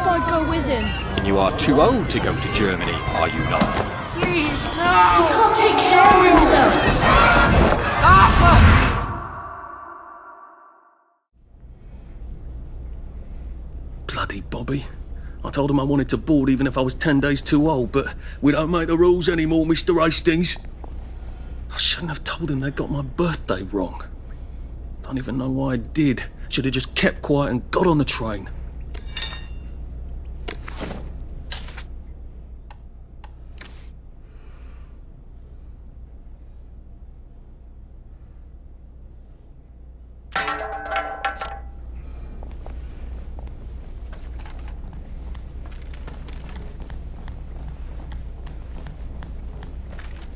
promised I'd go with him. And you are too old to go to Germany, are you not? Please, no! He can't take care of himself. Bloody Bobby. I told him I wanted to board even if I was 10 days too old, but we don't make the rules anymore, Mr. Hastings. I shouldn't have told him they got my birthday wrong. Don't even know why I did. Should have just kept quiet and got on the train.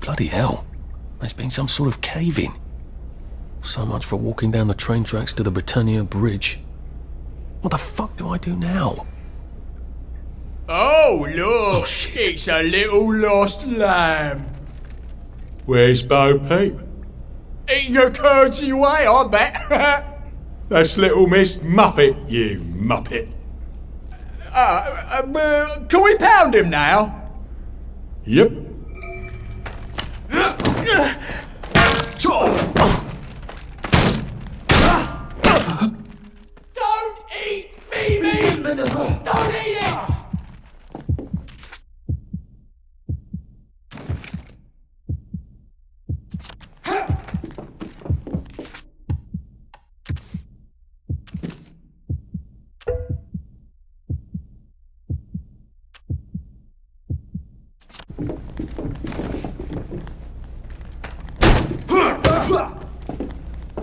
Bloody hell. There's been some sort of cave-in. So much for walking down the train tracks to the Britannia Bridge. What the fuck do I do now? Oh, look! Oh, shit. It's a little lost lamb. Where's Bo Peep? Eating her curds away, I bet. That's little Miss Muppet, you muppet. Can we pound him now? Yep. Don't eat Phoebe! Don't eat it!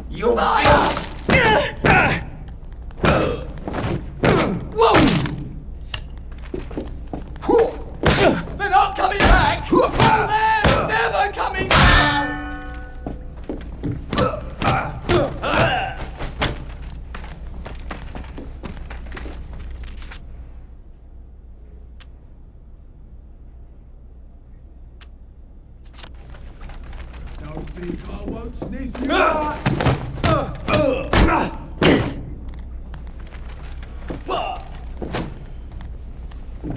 You're fire! Whoa! They're not coming back! They're never coming back! Don't think I won't sniff you out!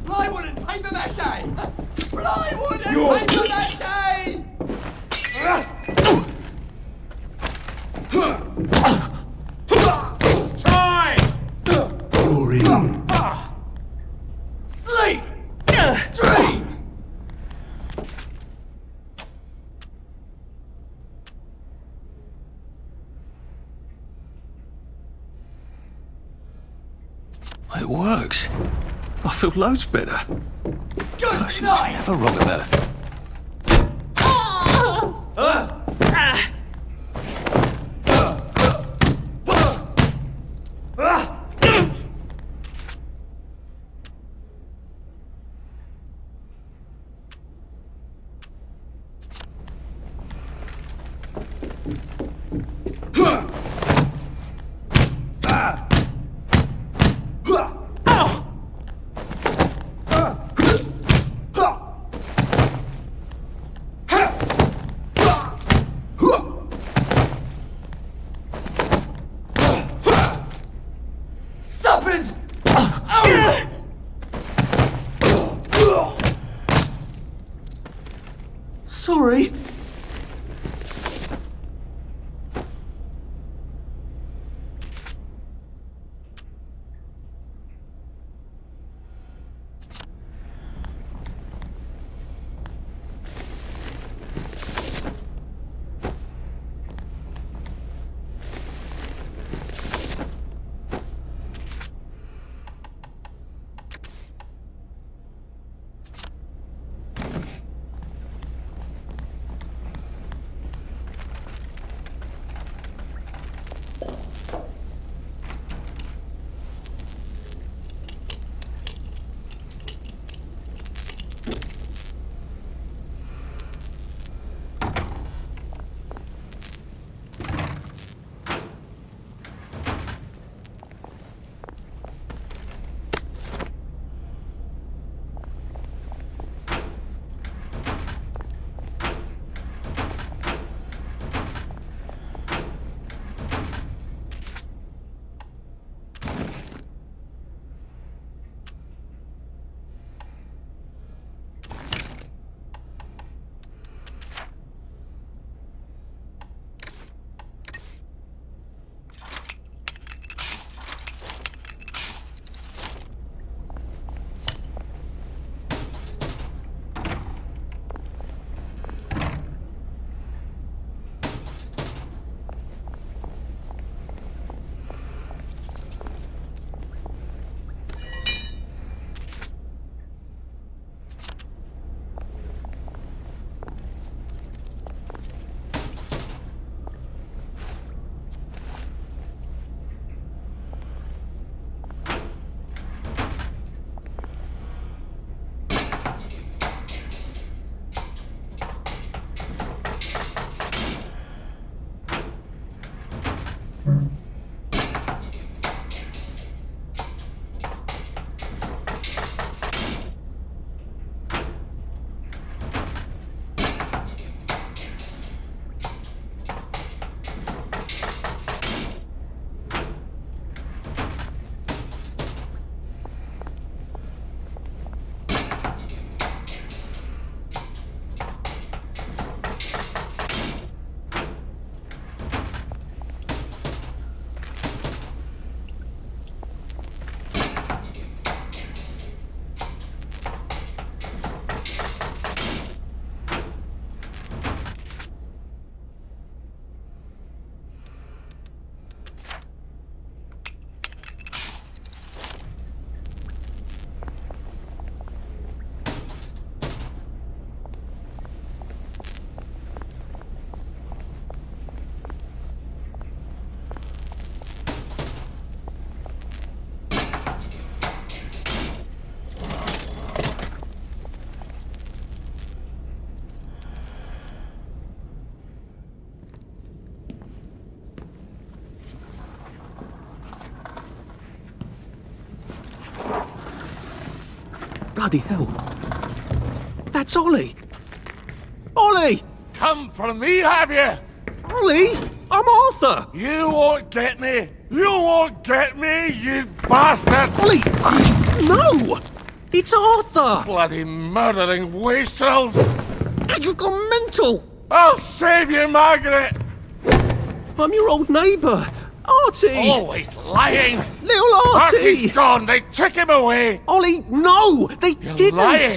Plywood and paper mache! Plywood and paper mache! It's time! You're in. Sleep! Dream! It works. I feel loads better. Good Percy was night! never wrong about it. Suppers! Sorry. Bloody hell. That's Ollie! Ollie! Come for me, have you? Ollie! I'm Arthur! You won't get me! You won't get me, you bastards! Ollie! No! It's Arthur! Bloody murdering wastrels! You've gone mental! I'll save you, Margaret! I'm your old neighbour, Artie! Always lying! Little Artie! Artie's gone! They took him away! Ollie, no! They You're didn't! lying!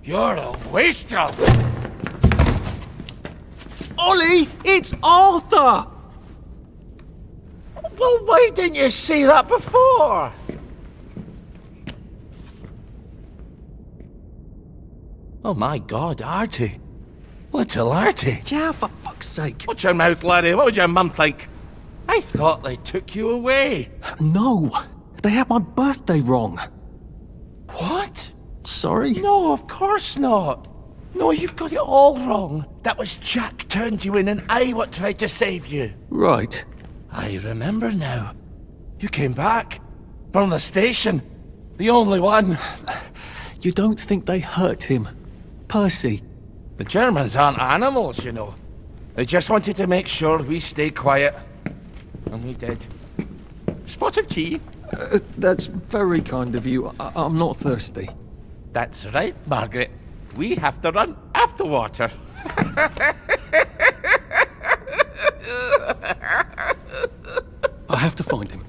You're a wastrel! Ollie, it's Arthur! Well, why didn't you say that before? Oh my God, Artie. Little Artie. Yeah, for fuck's sake. Watch your mouth, laddie. What would your mum think? I thought they took you away. No, they had my birthday wrong. What? Sorry? No, of course not. No, you've got it all wrong. That was Jack turned you in and I what tried to save you. Right. I remember now. You came back. From the station. The only one. You don't think they hurt him? Percy? The Germans aren't animals, you know. They just wanted to make sure we stay quiet. And we did. Spot of tea? That's very kind of you. I'm not thirsty. That's right, Margaret. We have to run after water. I have to find him.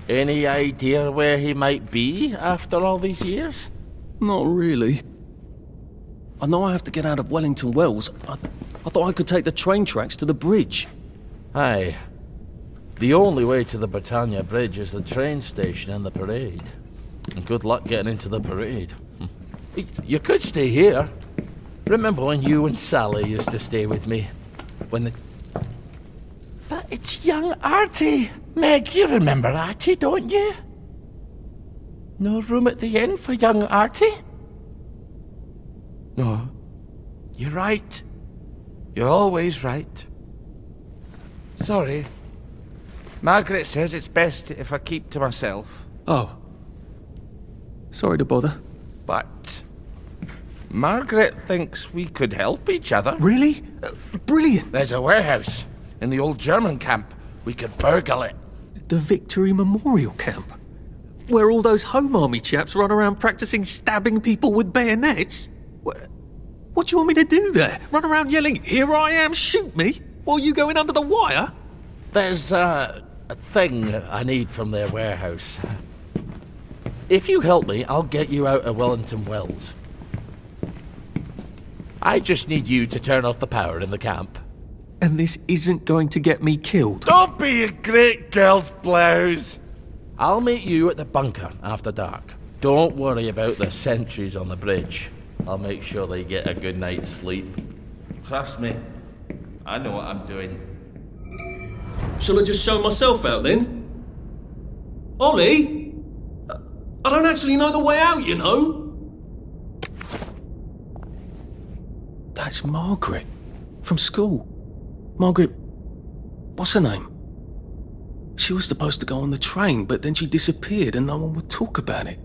Any idea where he might be after all these years? Not really. I know I have to get out of Wellington Wells. I thought I could take the train tracks to the bridge. Aye. The only way to the Britannia Bridge is the train station and the parade. And good luck getting into the parade. You could stay here. Remember when you and Sally used to stay with me? But it's young Artie. Meg, you remember Artie, don't you? No room at the inn for young Artie? No. You're right. You're always right. Sorry. Margaret says it's best if I keep to myself. Oh. Sorry to bother. But Margaret thinks we could help each other. Really? Brilliant. There's a warehouse in the old German camp. We could burgle it. The Victory Memorial Camp? Where all those Home Army chaps run around practicing stabbing people with bayonets? What do you want me to do there? Run around yelling, "Here I am, shoot me," while you go in under the wire? There's a thing I need from their warehouse. If you help me, I'll get you out of Wellington Wells. I just need you to turn off the power in the camp. And this isn't going to get me killed. Don't be a great girl's blouse. I'll meet you at the bunker after dark. Don't worry about the sentries on the bridge. I'll make sure they get a good night's sleep. Trust me, I know what I'm doing. Shall I just show myself out then? Ollie? I don't actually know the way out, you know. That's Margaret. From school. Margaret... what's her name? She was supposed to go on the train, but then she disappeared and no one would talk about it.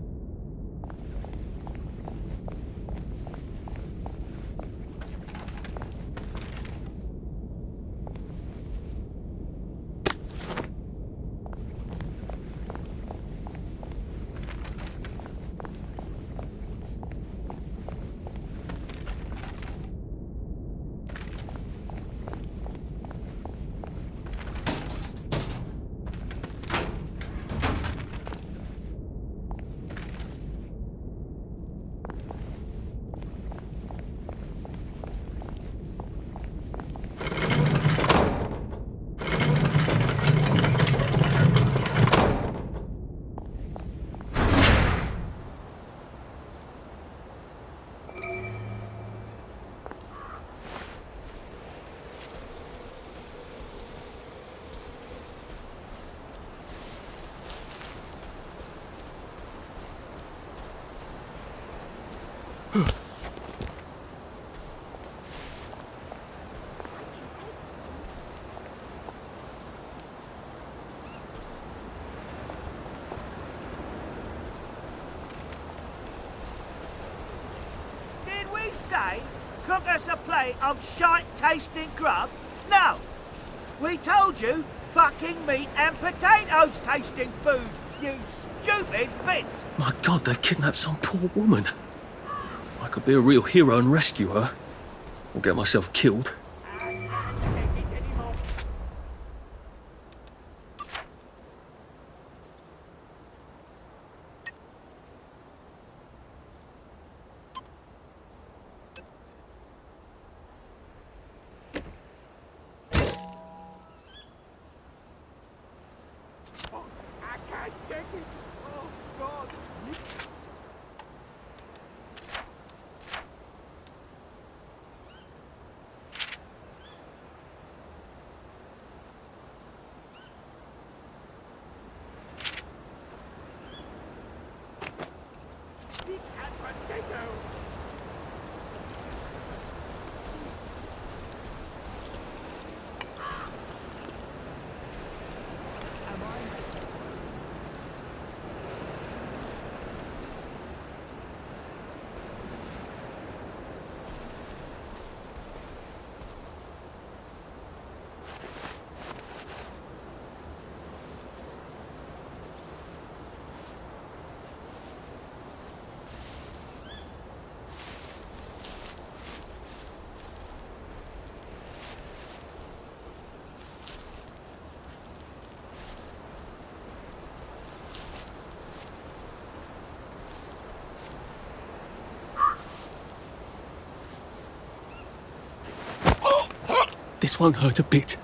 say, cook us a plate of shite-tasting grub? No! We told you fucking meat and potatoes tasting food, you stupid bitch! My God, they've kidnapped some poor woman. I could be a real hero and rescue her. Or get myself killed. This won't hurt a bit.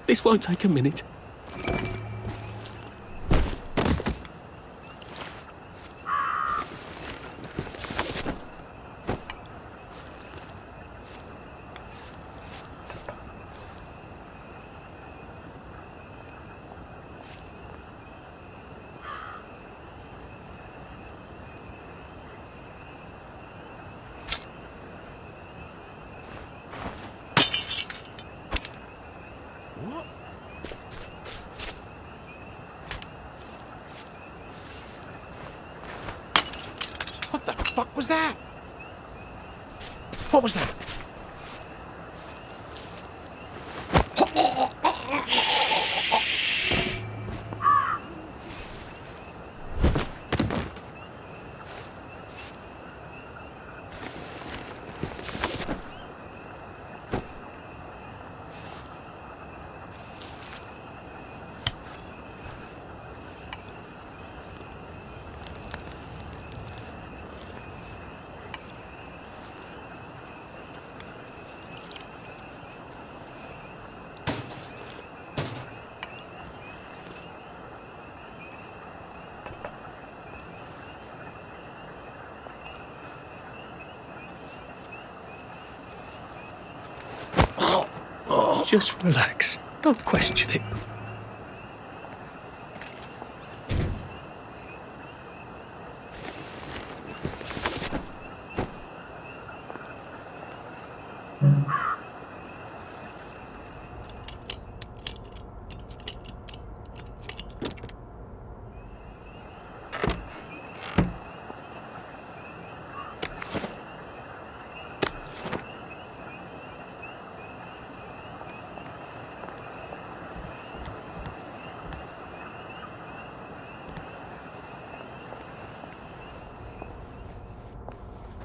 This won't take a minute. What the fuck was that? What was that? Just relax. Don't question it.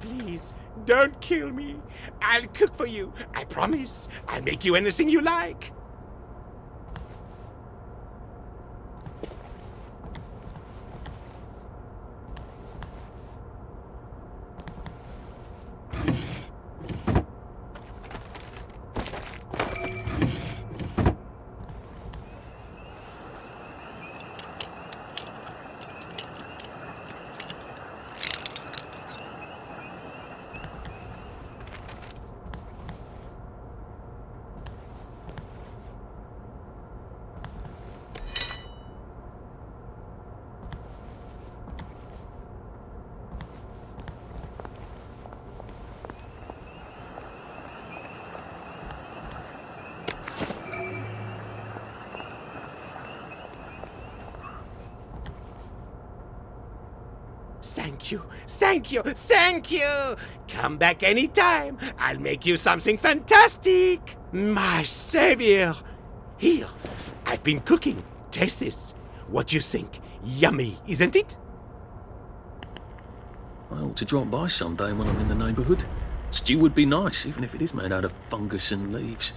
Please, don't kill me. I'll cook for you. I promise. I'll make you anything you like. Thank you, thank you, thank you! Come back anytime. I'll make you something fantastic. My savior. Here, I've been cooking. Taste this. What do you think? Yummy, isn't it? I ought to drop by someday when I'm in the neighbourhood. Stew would be nice, even if it is made out of fungus and leaves.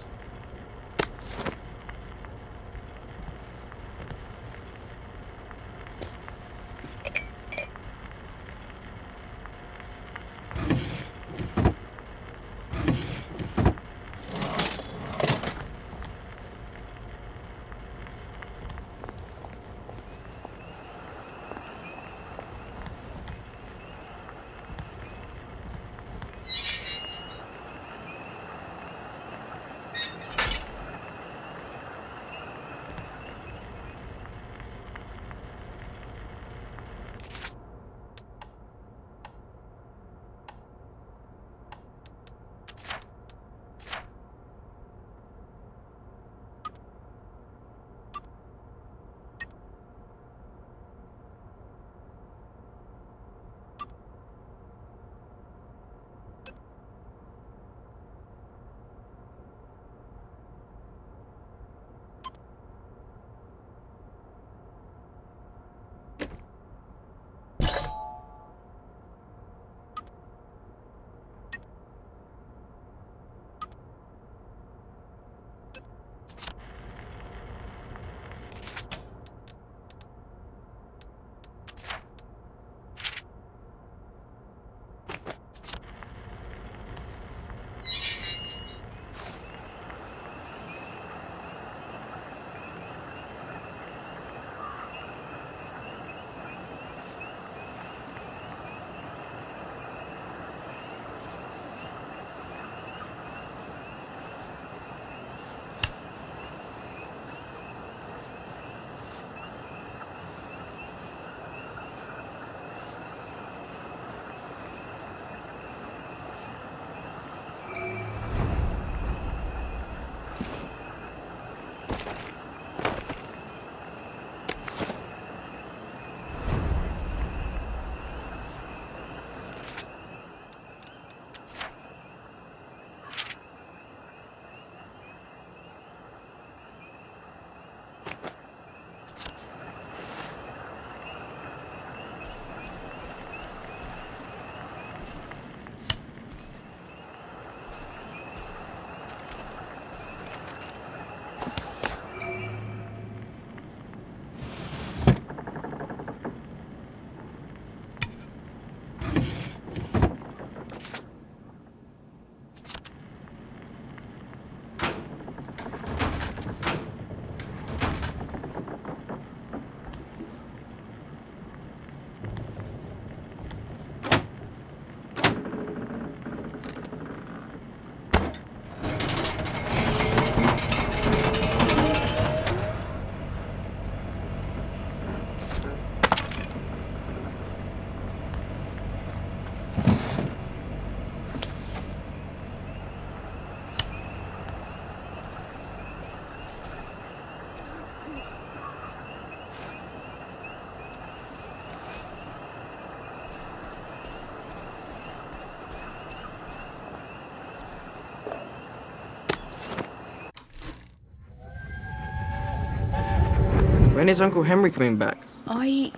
When is Uncle Henry coming back? I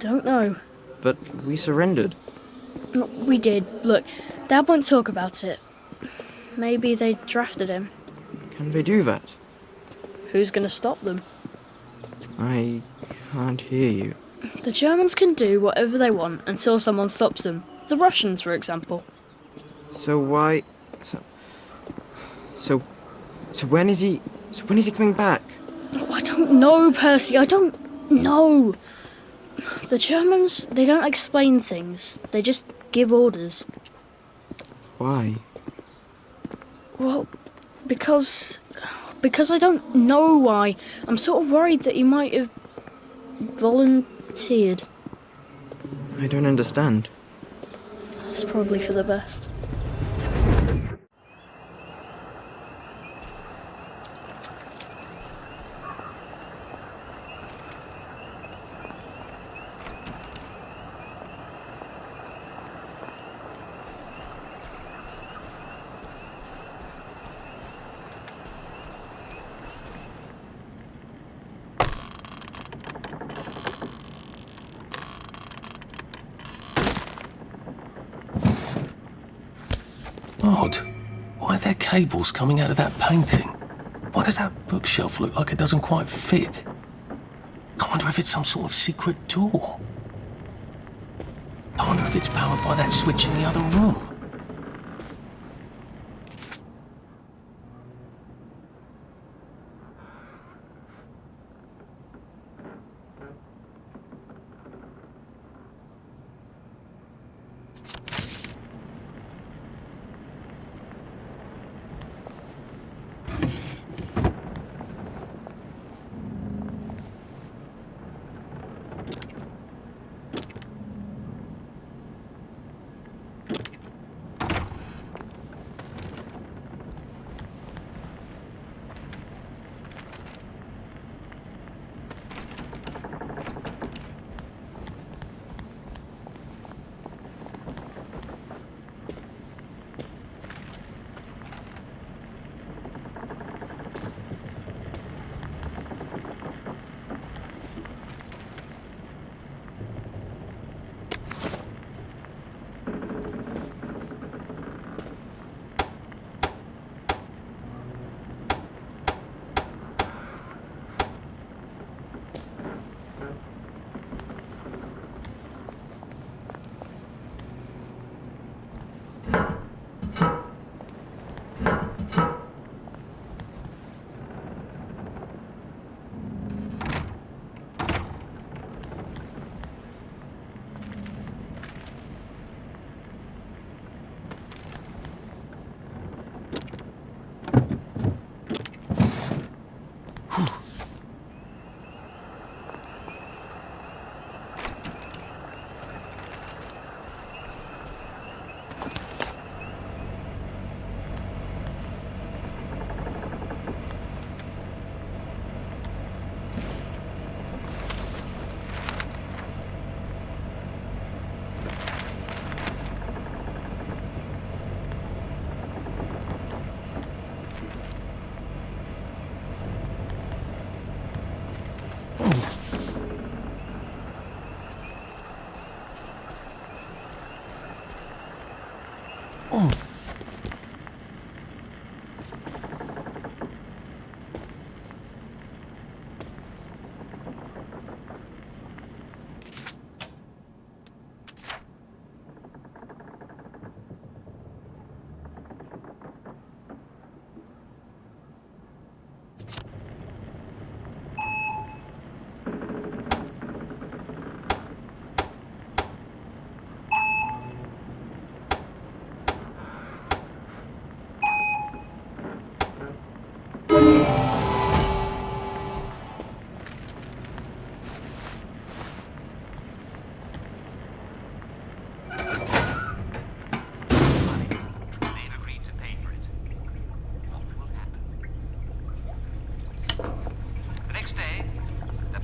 don't know. But we surrendered. We did. Look, Dad won't talk about it. Maybe they drafted him. Can they do that? Who's gonna stop them? I can't hear you. The Germans can do whatever they want until someone stops them. The Russians, for example. So why... So when is he... So when is he coming back? Oh, I don't know, Percy. I don't know. The Germans, they don't explain things. They just give orders. Why? Well, because I don't know why. I'm sort of worried that he might have volunteered. I don't understand. It's probably for the best. Odd. Why are there cables coming out of that painting? Why does that bookshelf look like it doesn't quite fit? I wonder if it's some sort of secret door. I wonder if it's powered by that switch in the other room.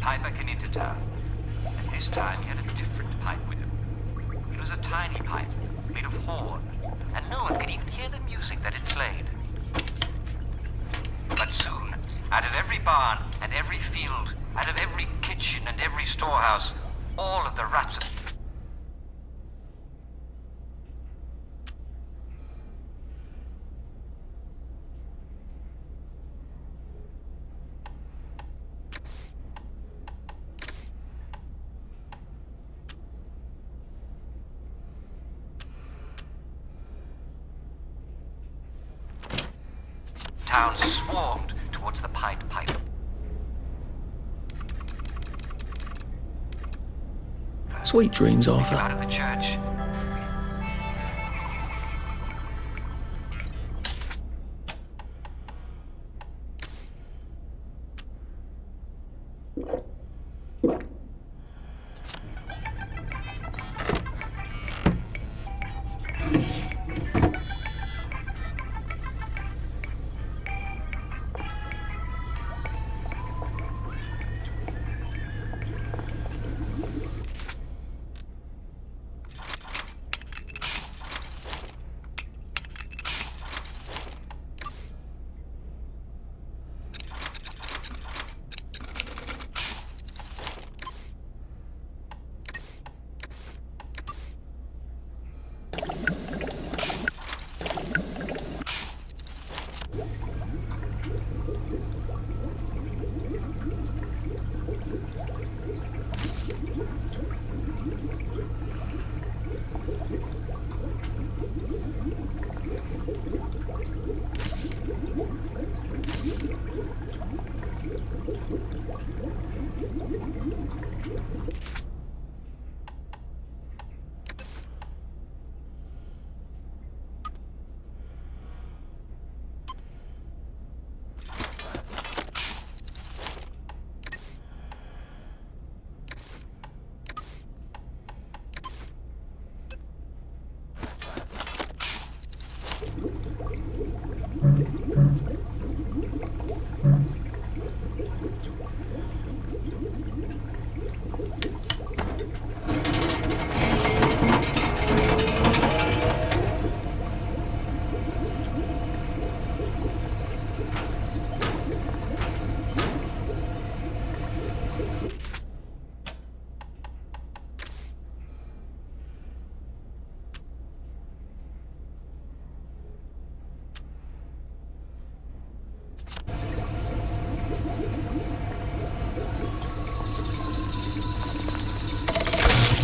piper came into town. And this time he had a different pipe with him. It was a tiny pipe, made of horn, and no one could even hear the music that it played. But soon, Out of every barn and every field, out of every kitchen and every storehouse, all of the rats... Town swarmed towards the Pied Piper. Sweet dreams, Arthur. Out of the church.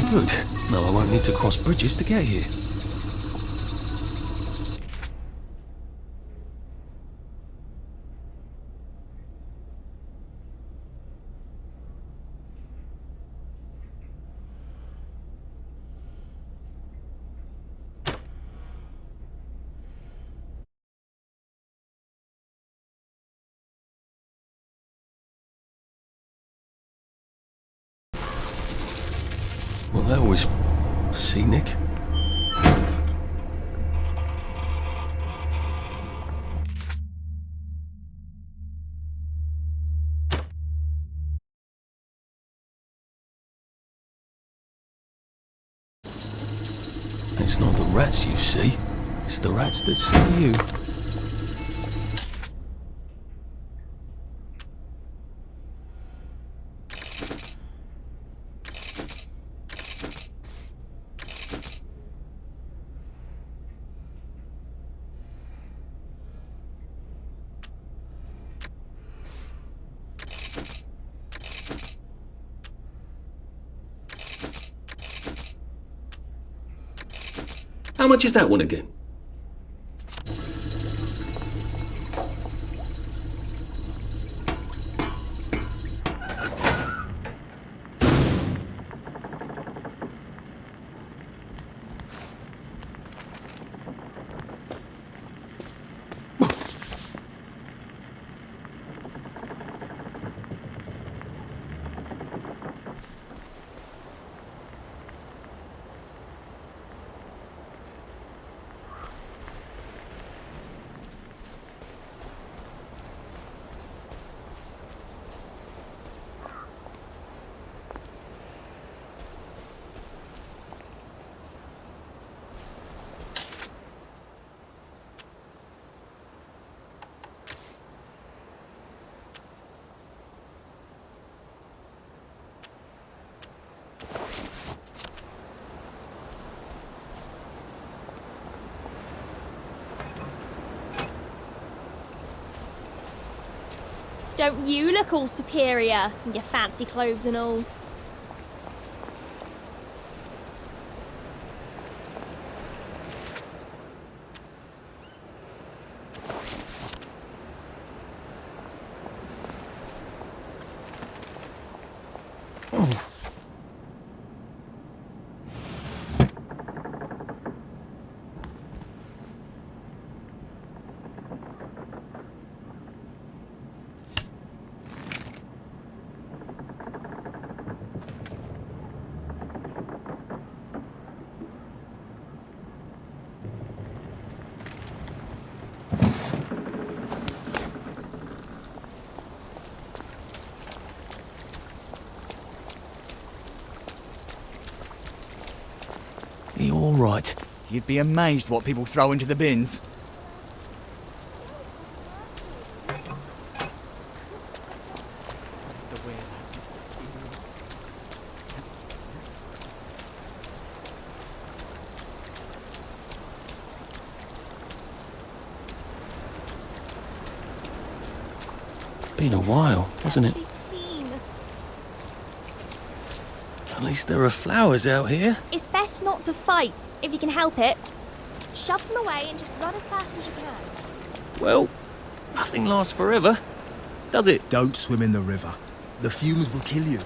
Good. Now I won't need to cross bridges to get here. Well, that was scenic. It's not the rats you see, it's the rats that see you. How much is that one again? Don't you look all superior in your fancy clothes and all? You all right? You'd be amazed what people throw into the bins. Been a while, hasn't it? At least there are flowers out here. It's best not to fight, if you can help it. Shove them away and just run as fast as you can. Well, nothing lasts forever, does it? Don't swim in the river. The fumes will kill you.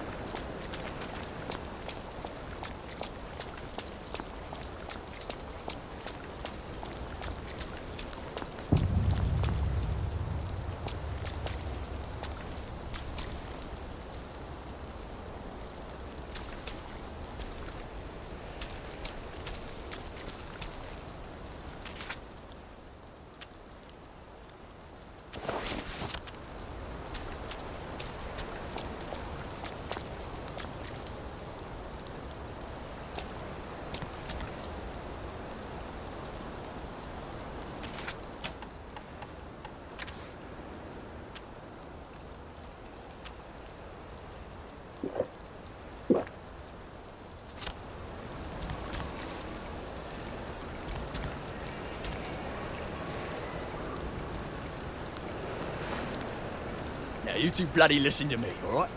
Now, you two bloody listen to me, alright?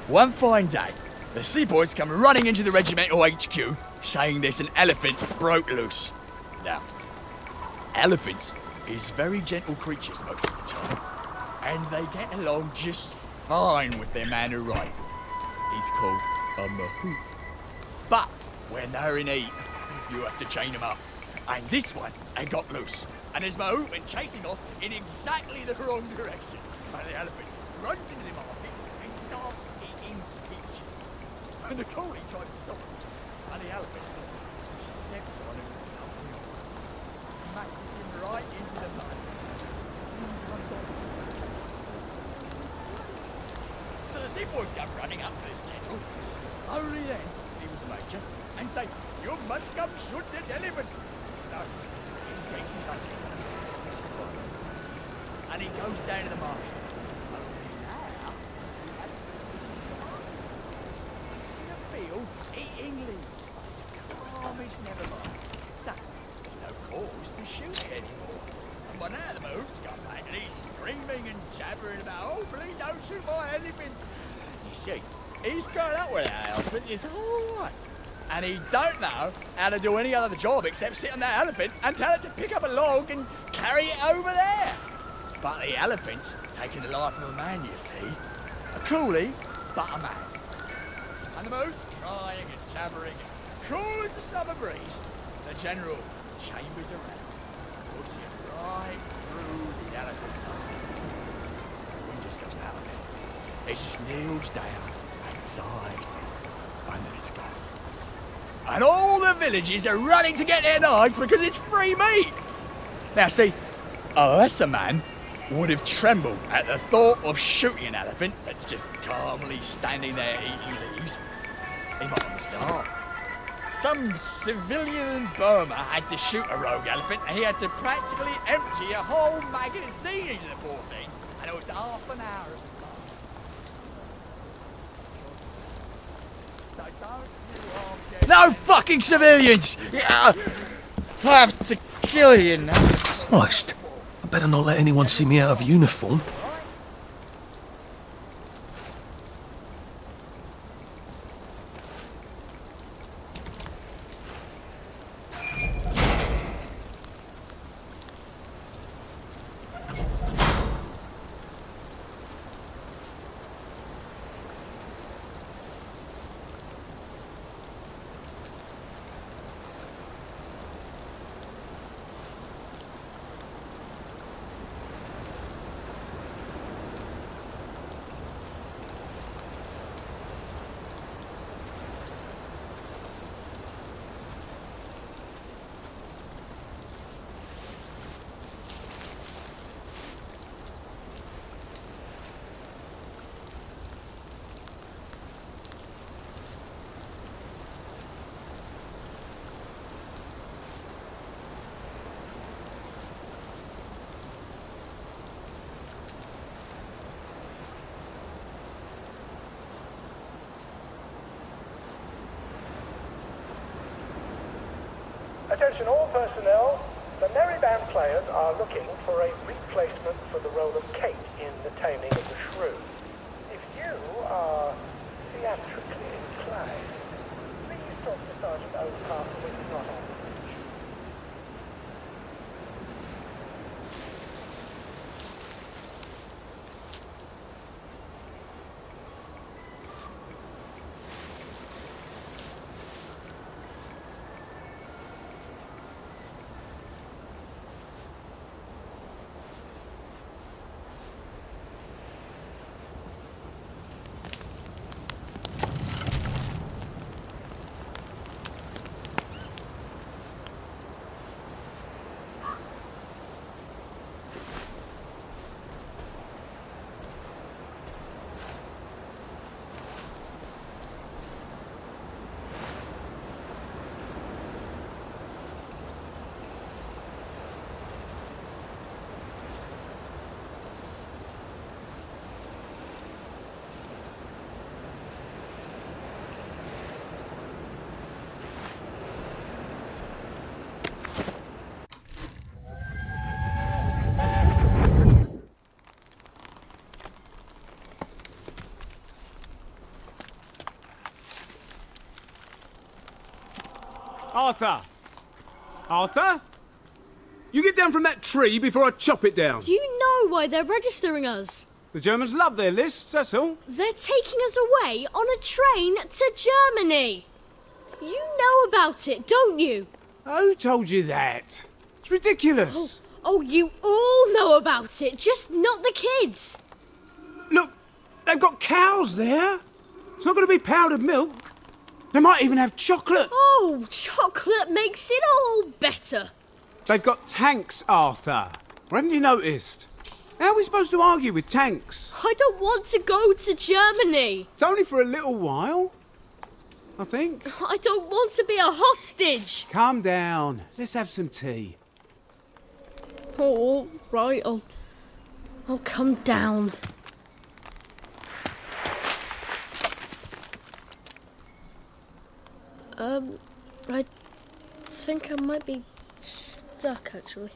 One fine day, the seaboys come running into the regimental HQ, saying there's an elephant broke loose. Now, elephants is very gentle creatures most of the time, and they get along just fine with their man who rides it. He's called a mahout. But when they're in heat, you have to chain them up. And this one, they got loose, and his mahout went chasing off in exactly the wrong direction. And the elephant runs into the market and starts eating peaches. And the coolie tried to stop him, and the elephant steps on him and smashes him right into the mud. So the seaboys come running up to this gentle. Only then he was a major and say, "You must come shoot that elephant." So he takes his hunting and he goes down to the market. Eating leaves. Oh, it's never mind. So, there's no cause to shoot it anymore. And by now the mahout's come back and he's screaming and jabbering about, "Oh, please don't shoot my elephant." You see, he's grown up with that elephant, it's alright. And he don't know how to do any other job except sit on that elephant and tell it to pick up a log and carry it over there. But the elephant's taking the life of a man, you see. A coolie, but a man. And the mahout's crying and jabbering, cool as a summer breeze. The general chambers around, puts him right through the elephant's eye. The wind just goes out of it. It just kneels down and sighs under the sky. And all the villages are running to get their knives because it's free meat. Now see, us a man would have trembled at the thought of shooting an elephant that's just calmly standing there eating leaves. He might have missed the heart. Some civilian in Burma had to shoot a rogue elephant and he had to practically empty a whole magazine into the poor thing, and it was half an hour of fun. No fucking civilians! Yeah, I have to kill you now. Christ, I better not let anyone see me out of uniform. Attention all personnel. The Merry Band players are looking for a replacement for the role of Kate in The Taming of the Shrew. If you are theatrically inclined, please talk to Sergeant O'Connor when he's not on the bridge. Arthur! Arthur? You get down from that tree before I chop it down. Do you know why they're registering us? The Germans love their lists, that's all. They're taking us away on a train to Germany. You know about it, don't you? Who told you that? It's ridiculous. Oh, you all know about it, just not the kids. Look, they've got cows there. It's not going to be powdered milk. They might even have chocolate. Oh, chocolate makes it all better. They've got tanks, Arthur. Or haven't you noticed? How are we supposed to argue with tanks? I don't want to go to Germany. It's only for a little while, I think. I don't want to be a hostage. Calm down. Let's have some tea. Oh, right. I'll come down. I think I might be stuck, actually.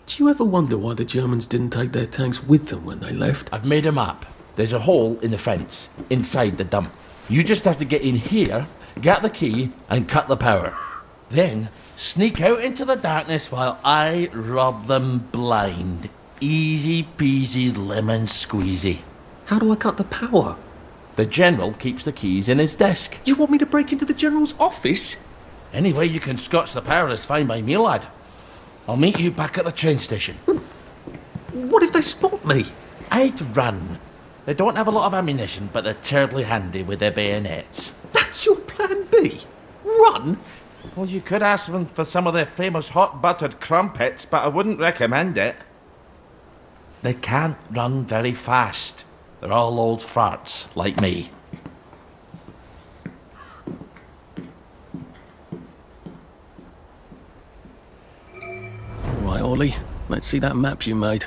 Do you ever wonder why the Germans didn't take their tanks with them when they left? I've made a map. There's a hole in the fence, inside the dump. You just have to get in here, get the key, and cut the power. Then, sneak out into the darkness while I rob them blind. Easy peasy lemon squeezy. How do I cut the power? The General keeps the keys in his desk. You want me to break into the General's office? Any way you can scotch the power is fine by me, lad. I'll meet you back at the train station. What if they spot me? I'd run. They don't have a lot of ammunition, but they're terribly handy with their bayonets. That's your plan B? Run? Well, you could ask them for some of their famous hot buttered crumpets, but I wouldn't recommend it. They can't run very fast. They're all old farts, like me. Right, Ollie, let's see that map you made.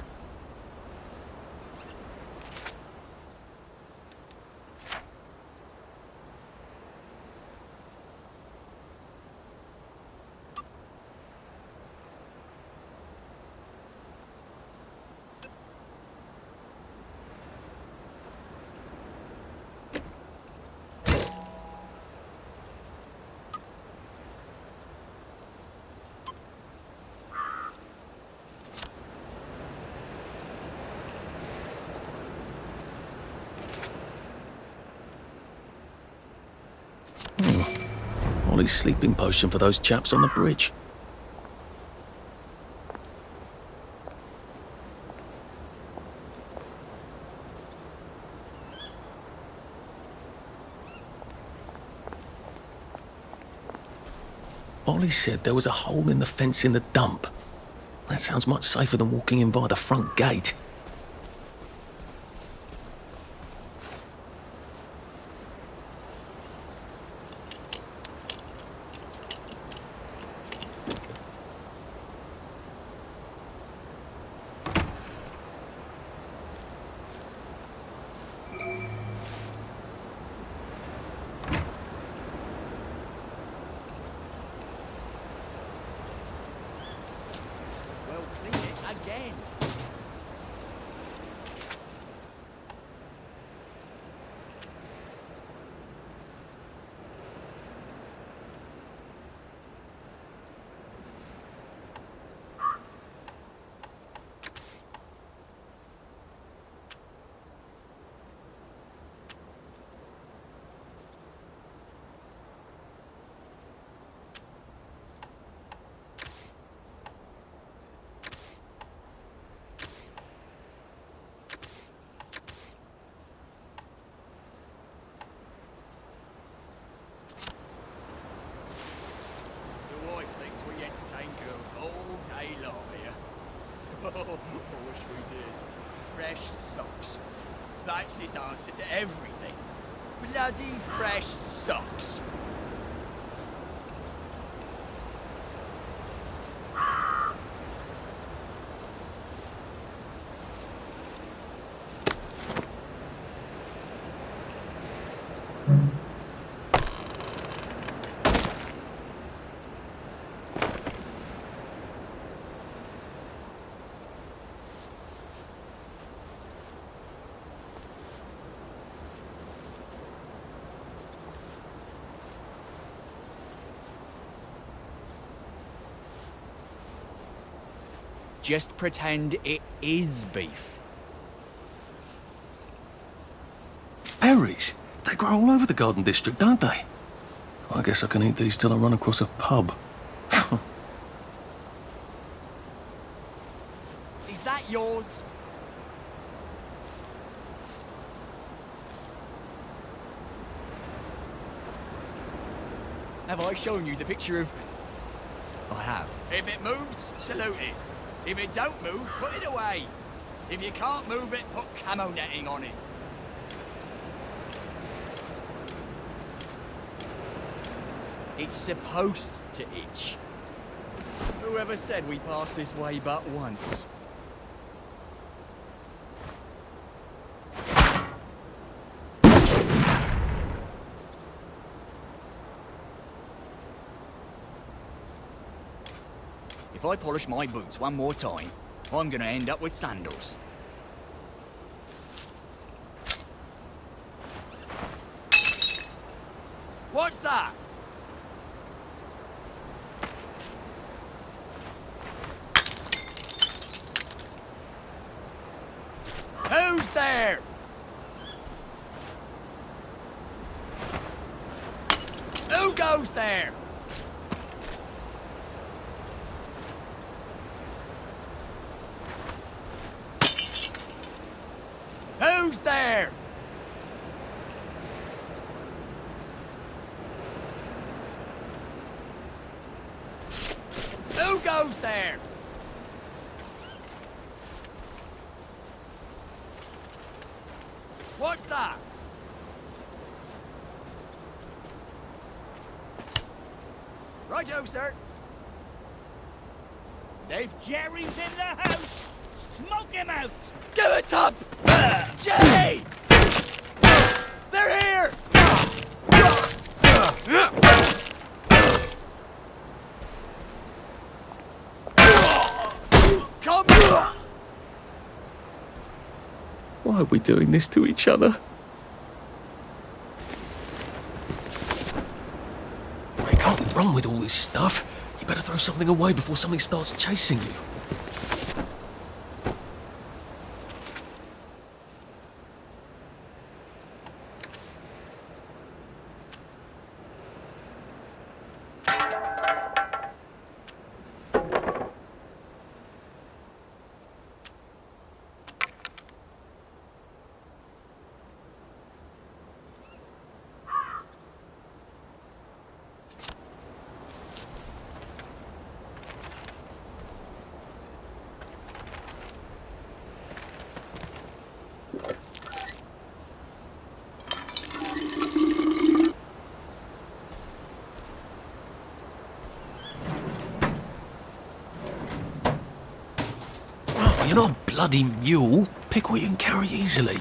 Ollie's sleeping potion for those chaps on the bridge. Ollie said there was a hole in the fence in the dump. That sounds much safer than walking in by the front gate. Again. Oh, I wish we did. Fresh socks. That's his answer to everything. Bloody fresh socks. Just pretend it is beef. Berries? They grow all over the Garden District, don't they? I guess I can eat these till I run across a pub. Is that yours? Have I shown you the picture of... I have. If it moves, salute it. If it don't move, put it away. If you can't move it, put camo netting on it. It's supposed to itch. Whoever said we passed this way but once? If I polish my boots one more time, I'm gonna end up with sandals. What's that? Who's there? Who goes there? Who's there? Who goes there? What's that? Righto, sir. Dave? Jerry's in the house! Smoke him out! Give it up! Jerry! They're here! Come! Why are we doing this to each other? You can't run with all this stuff. You better throw something away before something starts chasing you. bloody mule. Pick what you can carry easily.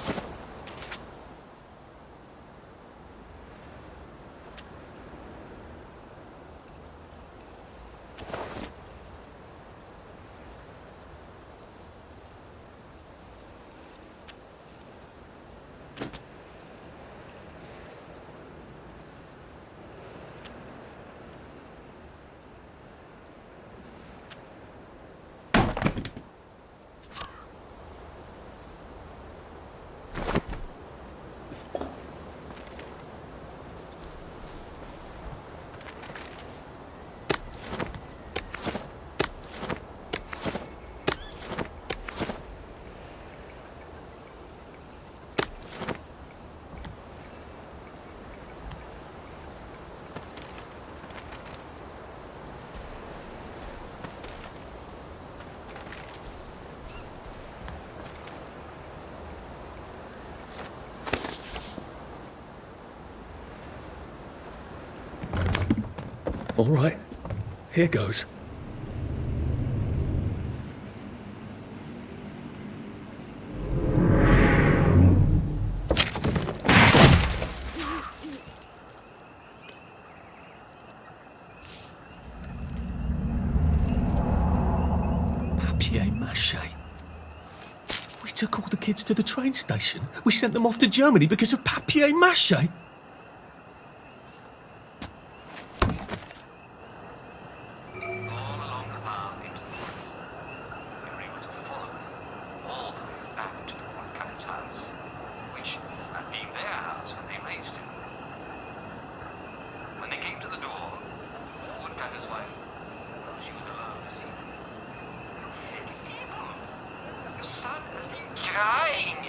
All right, here goes. Papier-mâché. We took all the kids to the train station. We sent them off to Germany because of papier-mâché.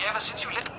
Ever since you left.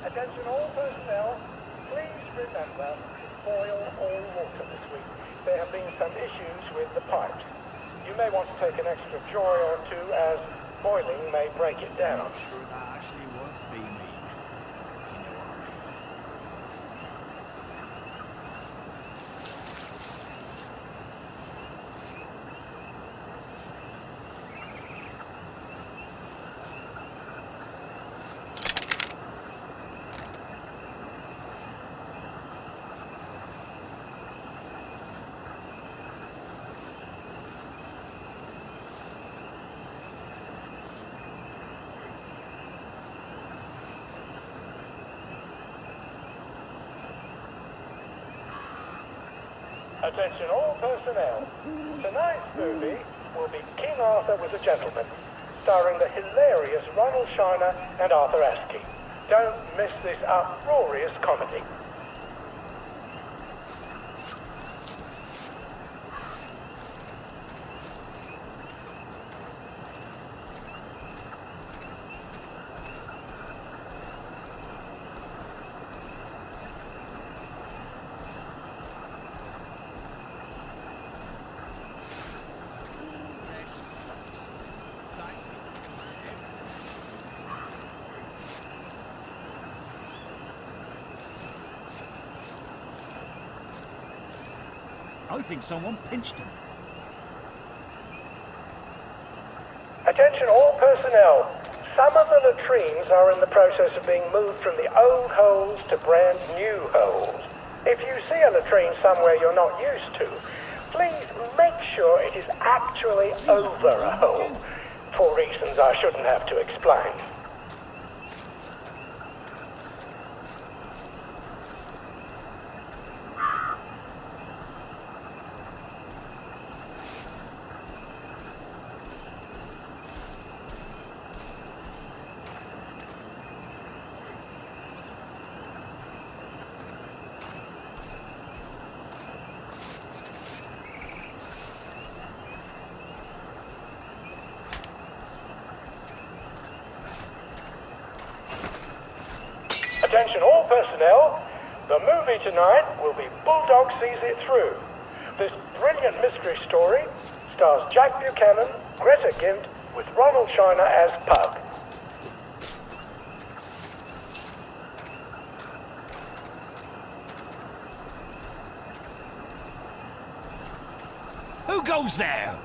Attention all personnel, please remember to boil all water this week. There have been some issues with the pipes. You may want to take an extra joy or two as boiling may break it down. I'm not sure that actually was being mean. You know what I mean. Attention all personnel. Tonight's movie will be King Arthur Was a Gentleman, starring the hilarious Ronald Shiner and Arthur Askey. Don't miss this uproarious comedy. I think someone pinched him. Attention all personnel. Some of the latrines are in the process of being moved from the old holes to brand new holes. If you see a latrine somewhere you're not used to, please make sure it is actually over a hole, for reasons I shouldn't have to explain. Attention all personnel. The movie tonight will be Bulldog Sees It Through. This brilliant mystery story stars Jack Buchanan, Greta Gint, with Ronald China as Pug. Who goes there?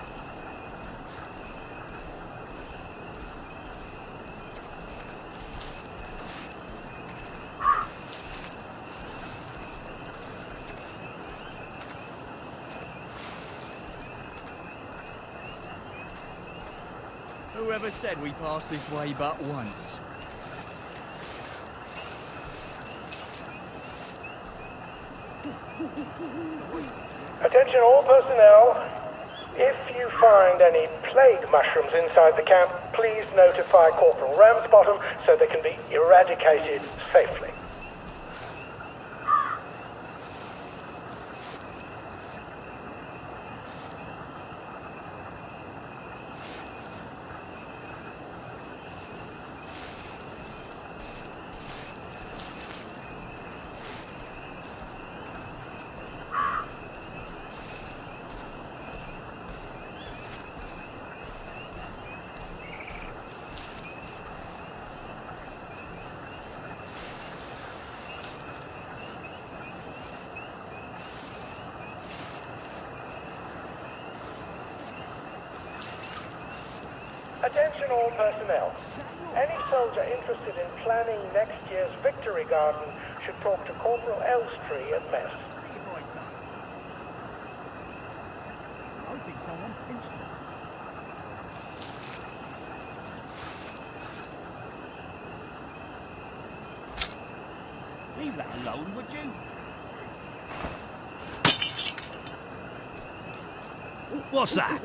Whoever said we passed this way but once? Attention all personnel. If you find any plague mushrooms inside the camp, please notify Corporal Ramsbottom so they can be eradicated safely. Attention all personnel. Any soldier interested in planning next year's Victory Garden should talk to Corporal Elstree at Mess. I think someone pinched me. Leave that alone, would you? What's that?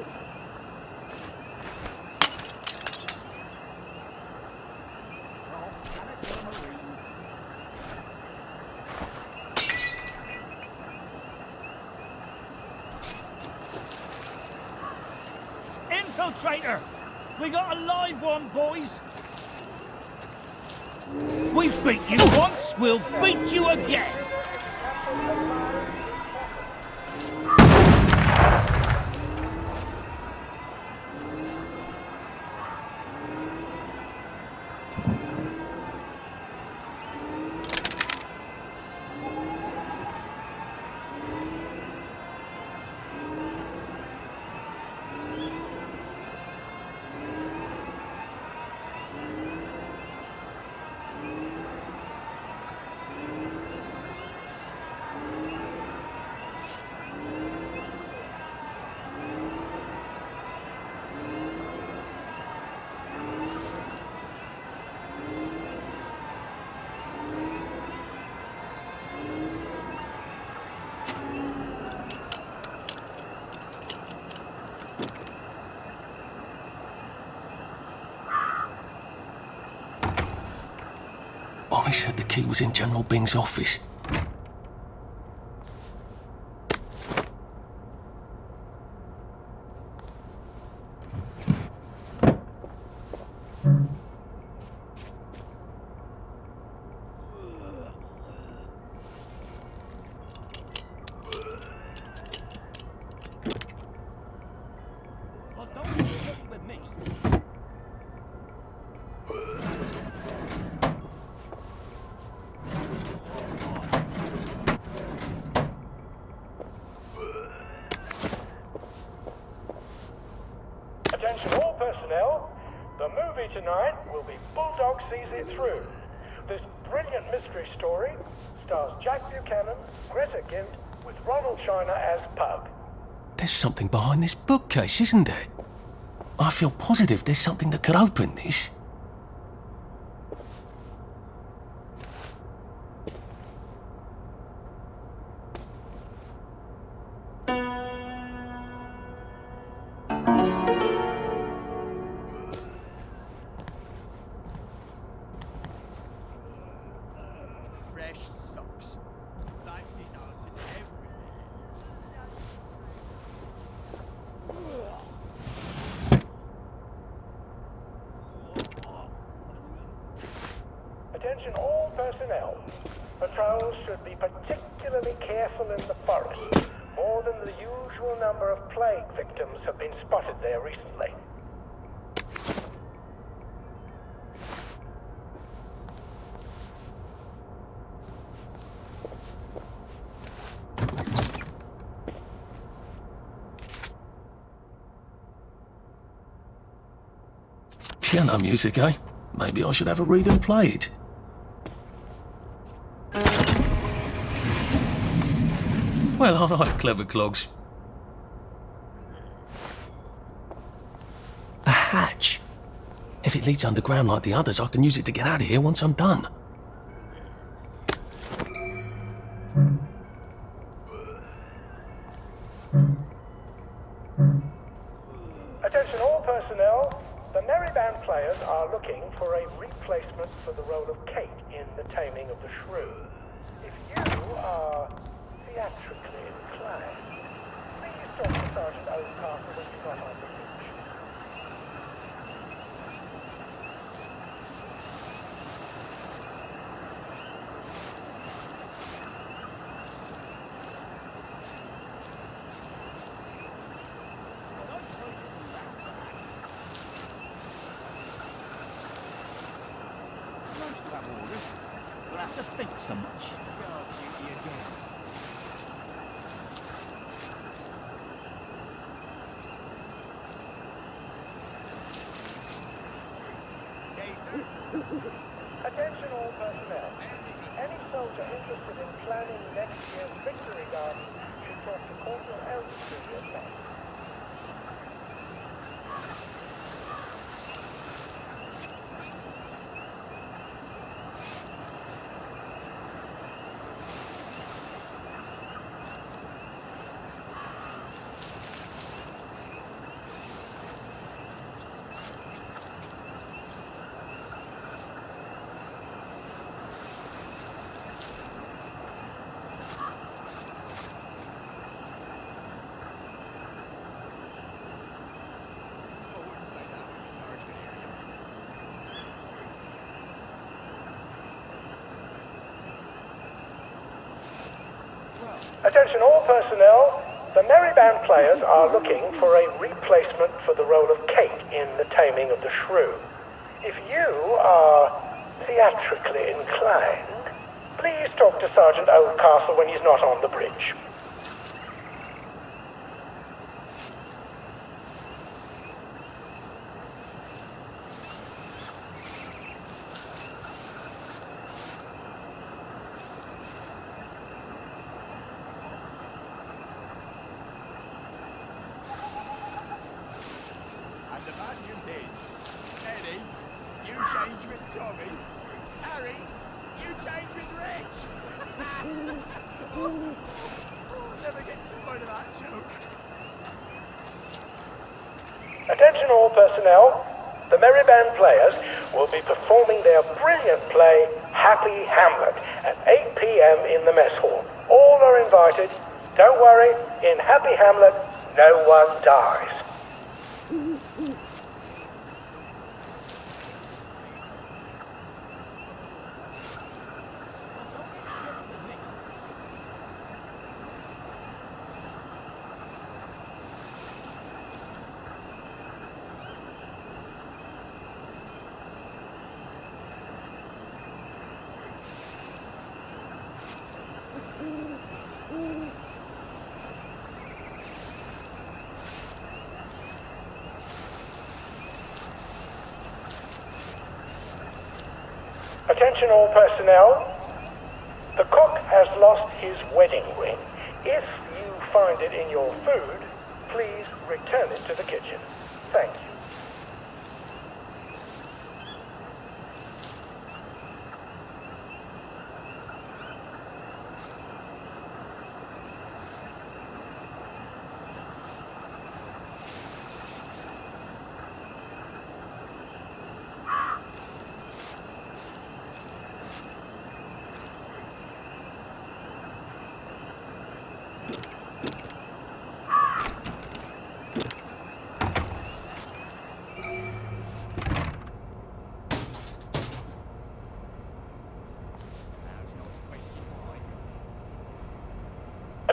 Infiltrator! We got a live one, boys! We beat you once, we'll beat you again! Ollie said the key was in General Bing's office. Attention all personnel. The movie tonight will be Bulldog Sees It Through. This brilliant mystery story stars Jack Buchanan, Greta Gint, with Ronald China as Pug. There's something behind this bookcase, isn't there? I feel positive there's something that could open this. Fresh socks. Fancy dancing everywhere. Attention all personnel. Patrols should be particularly careful in the forest. More than the usual number of plague victims have been spotted there recently. Piano music, eh? Maybe I should have a read and play it. Well, all right, clever clogs. A hatch. If it leads underground like the others, I can use it to get out of here once I'm done. Attention all personnel. The Merry Band players are looking for a replacement for the role of Kate in The Taming of the Shrew. If you are theatrically inclined, please talk to Sergeant Oldcastle when you're not on the beach. We'll have to think so much. Attention all personnel. Any soldier interested in planning next year's victory garden should talk to Corporal Elstree next. Attention all personnel. The Merry Band players are looking for a replacement for the role of Kate in The Taming of the Shrew. If you are theatrically inclined, please talk to Sergeant Oldcastle when he's not on the bridge. And the bad news is, Eddie, you changed with Tommy. Harry, you changed with Rich. Never get tired of that joke. Attention all personnel. The Merry Band players will be performing their brilliant play, Happy Hamlet, at 8 p.m. in the mess hall. All are invited. Don't worry, in Happy Hamlet, no one dies. Attention all personnel. The cook has lost his wedding ring. If you find it in your food, please return it to the kitchen. Thank you.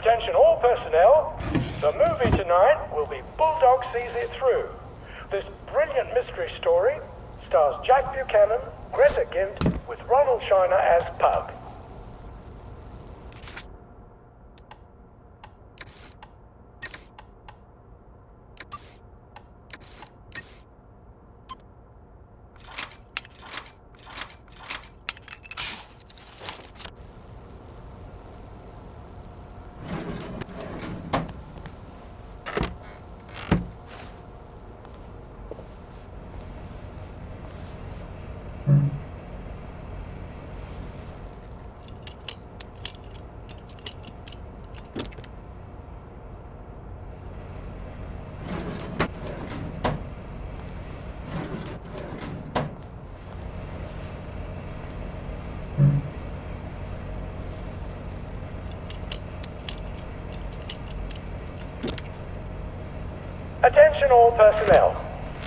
Attention all personnel. The movie tonight will be Bulldog Sees It Through. This brilliant mystery story stars Jack Buchanan, Greta Gint, with Ronald Shiner as Pug. Attention all personnel.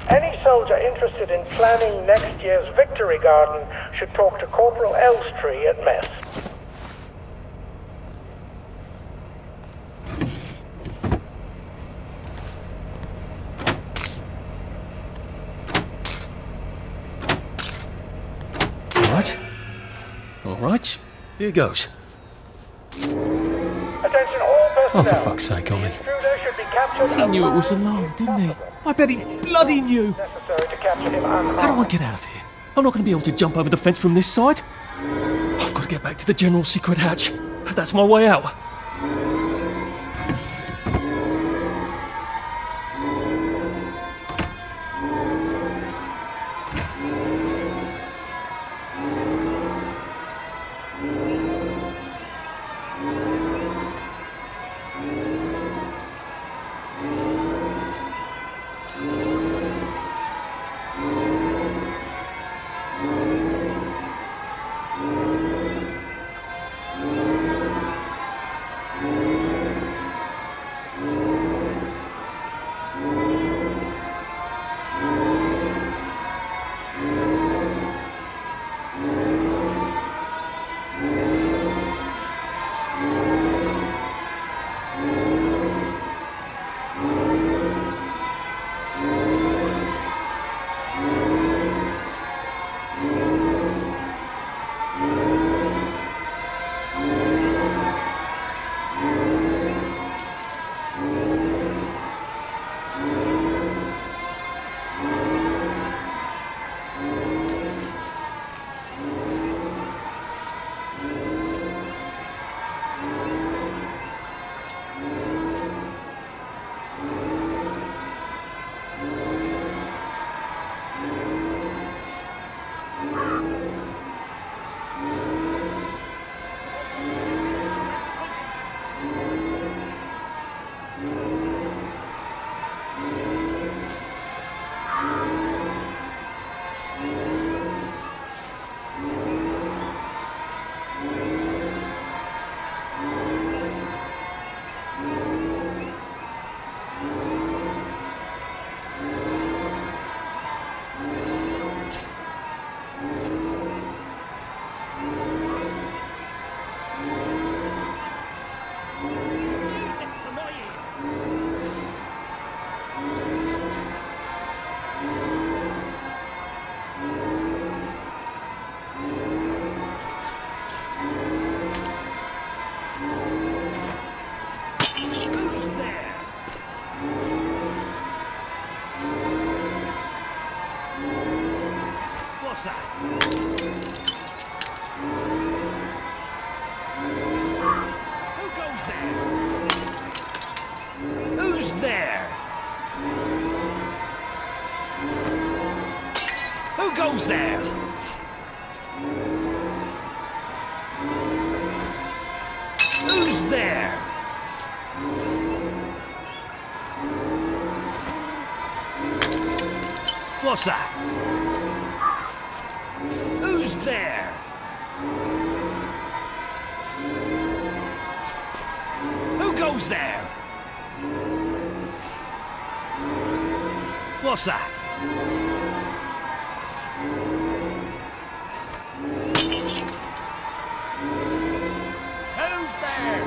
Any soldier interested in planning next year's Victory Garden should talk to Corporal Elstree at mess. Alright, here goes. Attention all personnel. Oh, for fuck's sake, Ollie. Intruder should be captured. He knew it was alarmed, didn't he? I bet he bloody knew. Necessary to capture him unharmed. How do I get out of here? I'm not going to be able to jump over the fence from this side. I've got to get back to the general secret hatch. That's my way out. Who's there? Who's there? What's that? Who's there? Who goes there? What's that? Who's there?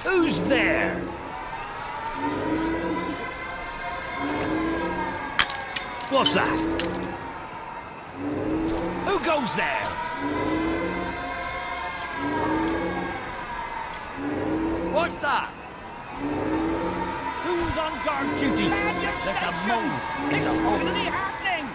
Who's there? What's that? Who goes there? What's that? Who's on guard duty? There's a mole in the hole. Happening!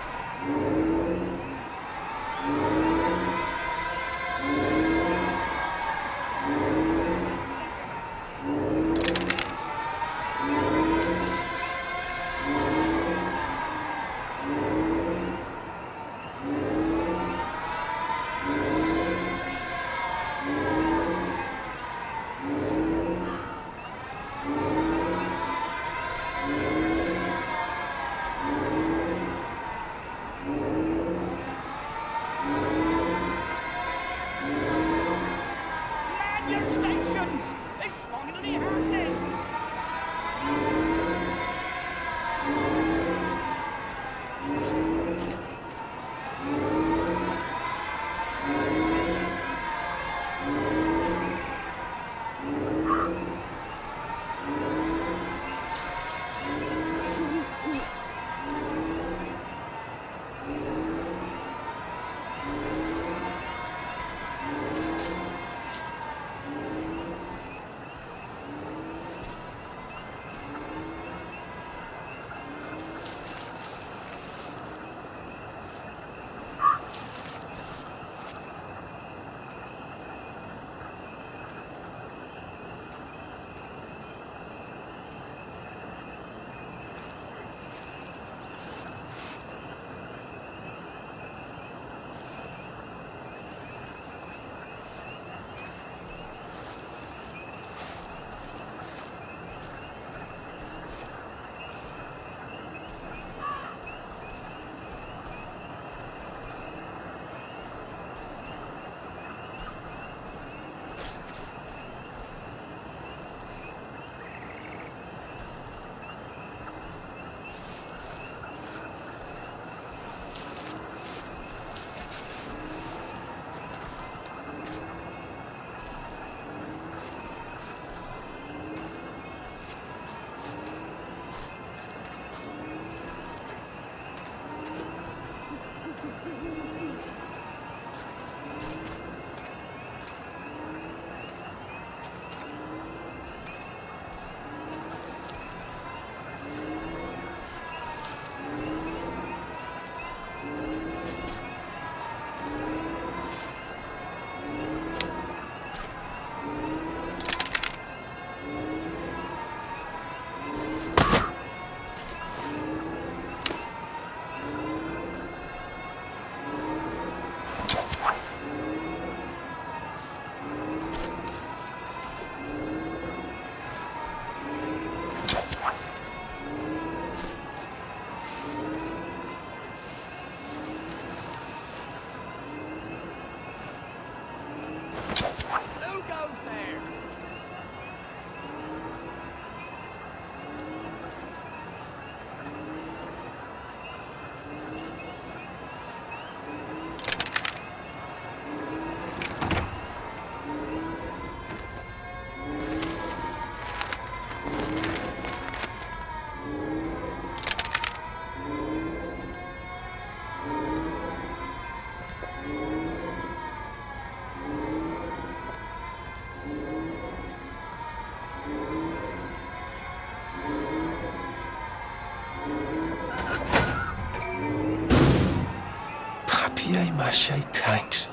Papier-mâché tanks.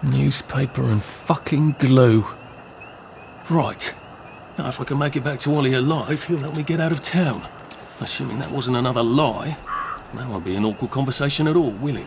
Newspaper and fucking glue. Right. Now, if I can make it back to Ollie alive, he'll help me get out of town. Assuming that wasn't another lie, that won't be an awkward conversation at all, will it?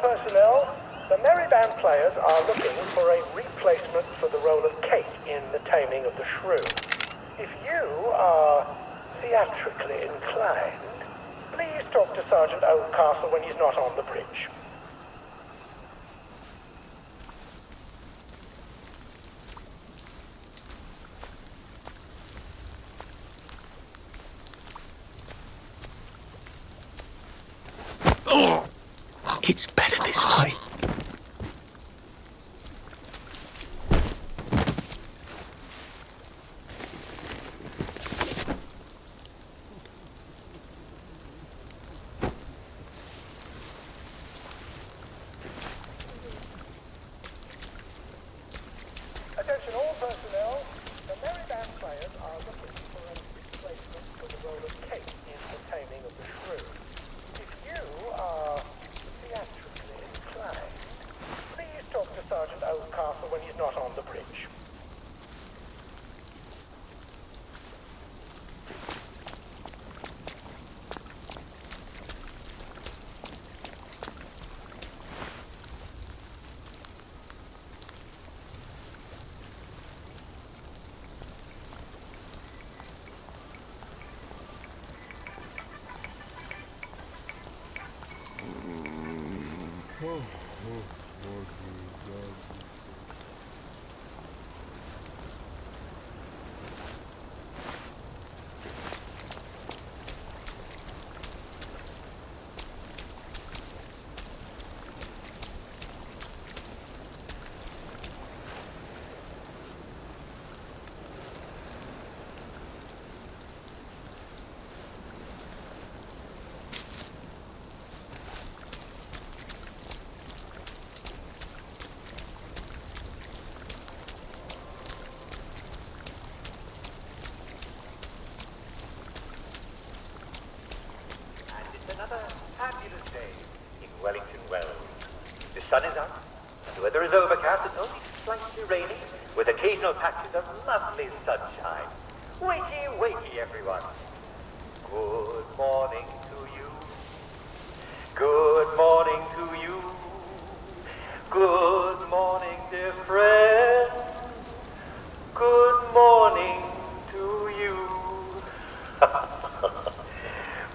personnel, the Merry Band players are looking for a replacement for the role of Kate in The Taming of the Shrew. If you are theatrically inclined, please talk to Sergeant Oldcastle when he's not on the bridge. Oh, it's better this way. Attention all personnel, the Merry Band players are looking for a replacement for the role of Kate in The Taming of the Shrew. If you are theatrically inclined, please talk to Sergeant Oldcastle when he's not on the bridge. Another fabulous day in Wellington Wells. The sun is up, and the weather is overcast and only slightly raining, with occasional patches of lovely sunshine. Wakey, wakey, everyone. Good morning to you. Good morning to you. Good morning, dear friend. Good morning to you.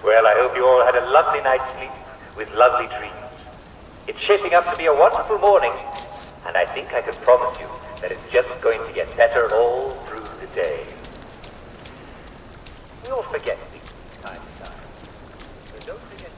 Well, I hope you all had a lovely night's sleep with lovely dreams. It's shaping up to be a wonderful morning, and I think I can promise you that it's just going to get better all through the day. We all forget things from time to time, but don't forget to...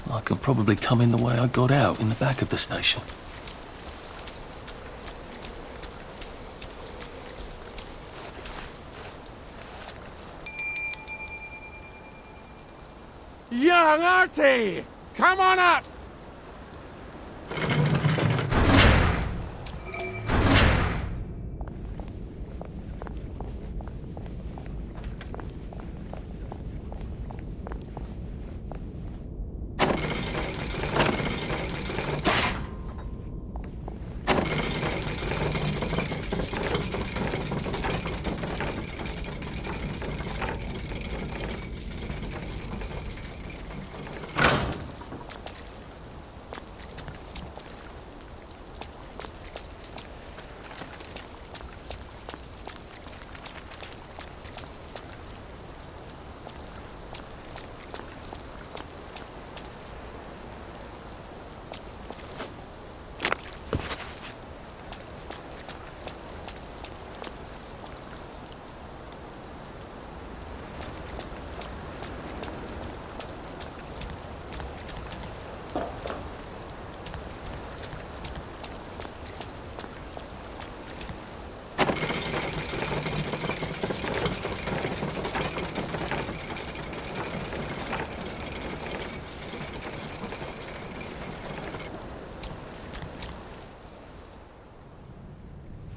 I could probably come in the way I got out, in the back of the station. Young Artie! Come on up!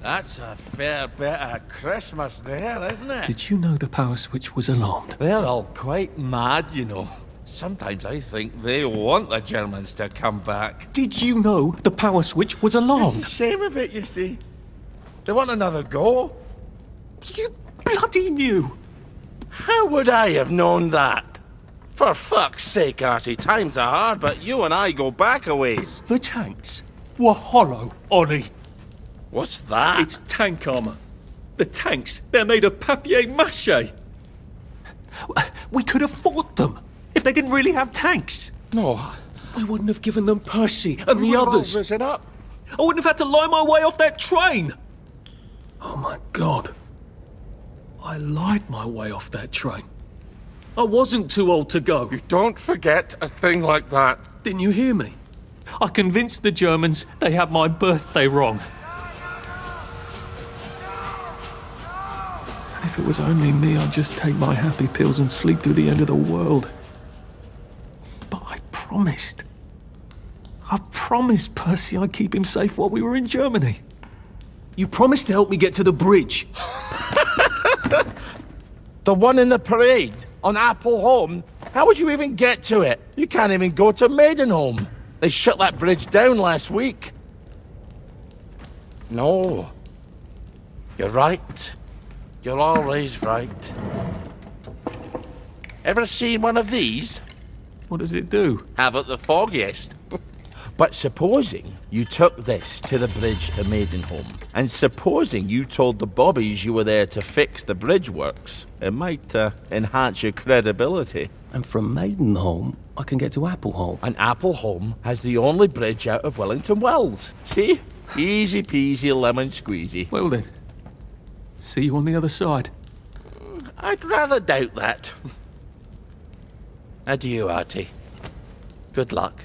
That's a fair bit of Christmas there, isn't it? Did you know the power switch was alarmed? They're all quite mad, you know. Sometimes I think they want the Germans to come back. Did you know the power switch was alarmed? It's a shame of it, you see. They want another go. You bloody knew! How would I have known that? For fuck's sake, Artie, times are hard, but you and I go back a ways. The tanks were hollow, Ollie. What's that? It's tank armour. The tanks, they're made of papier-mâché. We could have fought them if they didn't really have tanks. No. We wouldn't have given them Percy and the others. Risen up. I wouldn't have had to lie my way off that train. Oh my God. I lied my way off that train. I wasn't too old to go. You don't forget a thing like that. Didn't you hear me? I convinced the Germans they had my birthday wrong. If it was only me, I'd just take my happy pills and sleep through the end of the world. But I promised. I promised Percy I'd keep him safe while we were in Germany. You promised to help me get to the bridge. The one in the parade on Apple Home? How would you even get to it? You can't even go to Maidenholm. They shut that bridge down last week. No. You're right. You're always right. Ever seen one of these? What does it do? Haven't the foggiest. But supposing you took this to the bridge to Maidenholm, and supposing you told the bobbies you were there to fix the bridge works, it might enhance your credibility. And from Maidenholm, I can get to Appleholm. And Appleholm has the only bridge out of Wellington Wells. See? Easy peasy lemon squeezy. Well then, see you on the other side. I'd rather doubt that. Adieu, Artie. Good luck.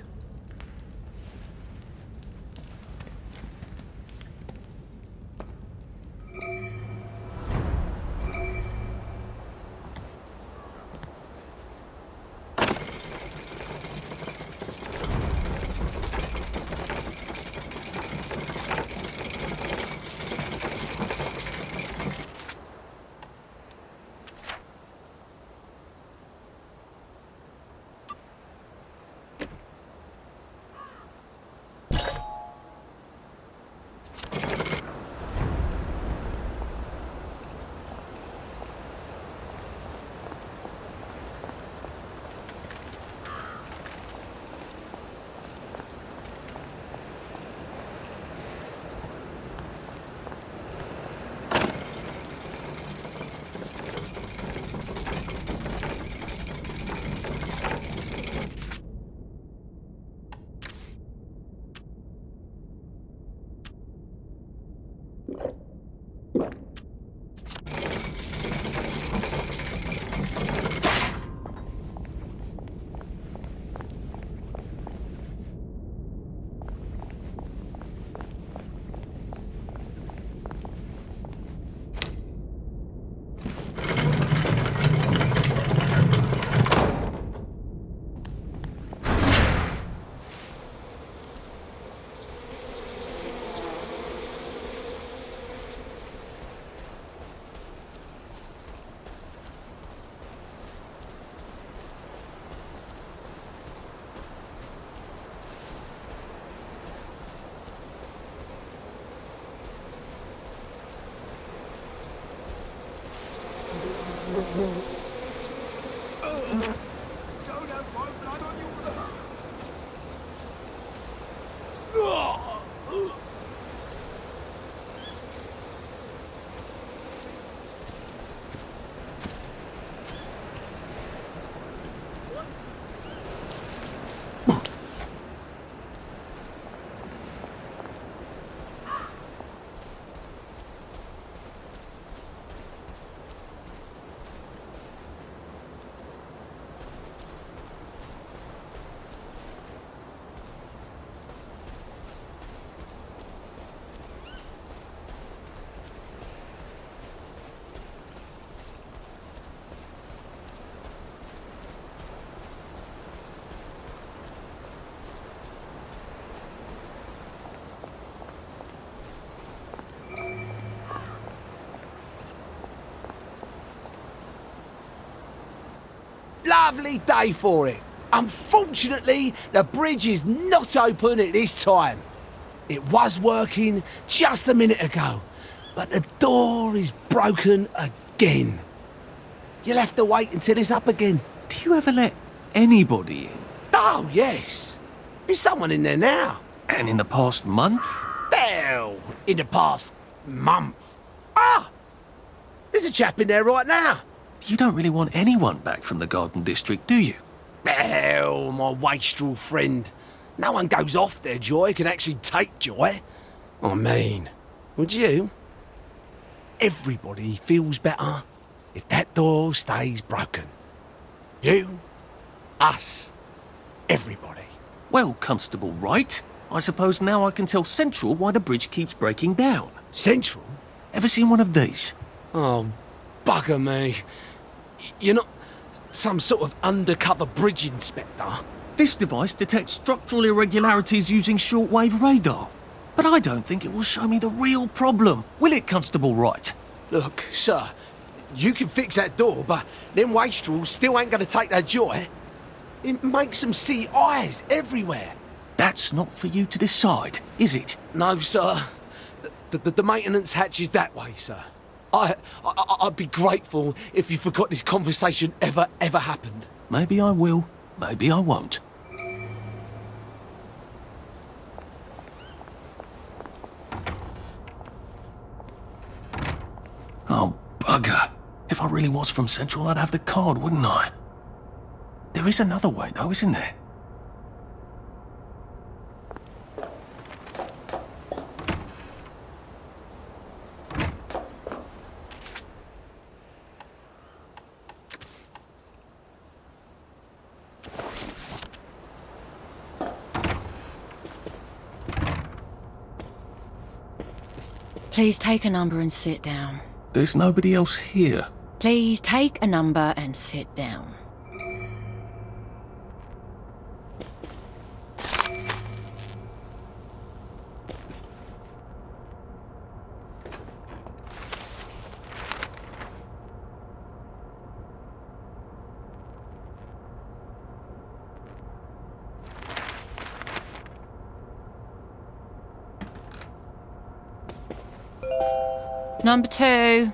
lovely day for it. Unfortunately, the bridge is not open at this time. It was working just a minute ago, but the door is broken again. You'll have to wait until it's up again. Do you ever let anybody in? Oh, yes. There's someone in there now. And in the past month? Hell, in the past month. Ah! There's a chap in there right now. You don't really want anyone back from the Garden District, do you? Hell, my wastrel friend. No one goes off their joy can actually take joy. I mean, would you? Everybody feels better if that door stays broken. You, us, everybody. Well, Constable Wright, I suppose now I can tell Central why the bridge keeps breaking down. Central? Ever seen one of these? Oh, bugger me. You're not some sort of undercover bridge inspector? This device detects structural irregularities using shortwave radar. But I don't think it will show me the real problem. Will it, Constable Wright? Look, sir, you can fix that door, but them wastrels still ain't gonna take their joy. It makes them see eyes everywhere. That's not for you to decide, is it? No, sir. The maintenance hatch is that way, sir. I'd be grateful if you forgot this conversation ever happened. Maybe I will, maybe I won't. Oh, bugger. If I really was from Central, I'd have the card, wouldn't I? There is another way, though, isn't there? Please take a number and sit down. There's nobody else here. Please take a number and sit down. Number 2.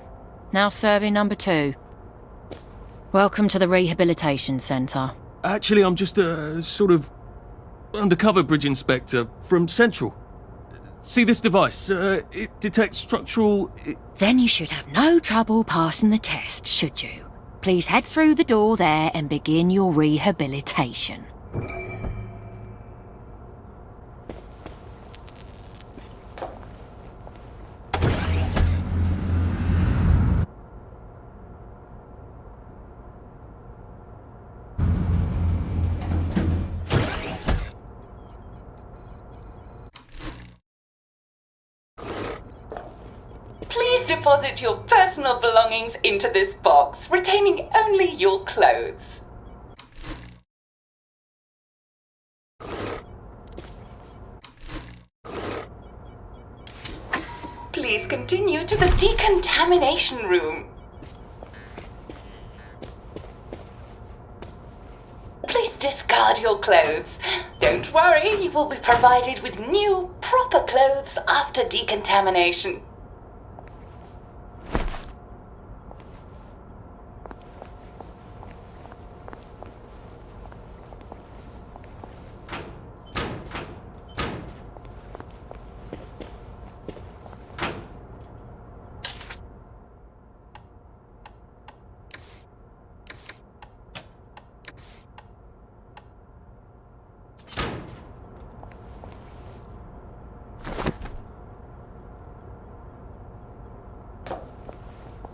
Now serving number 2. Welcome to the Rehabilitation Centre. Actually, I'm just a sort of undercover bridge inspector from Central. See this device? It detects structural... Then you should have no trouble passing the test, should you? Please head through the door there and begin your rehabilitation. Deposit your personal belongings into this box, retaining only your clothes. Please continue to the decontamination room. Please discard your clothes. Don't worry, you will be provided with new, proper clothes after decontamination.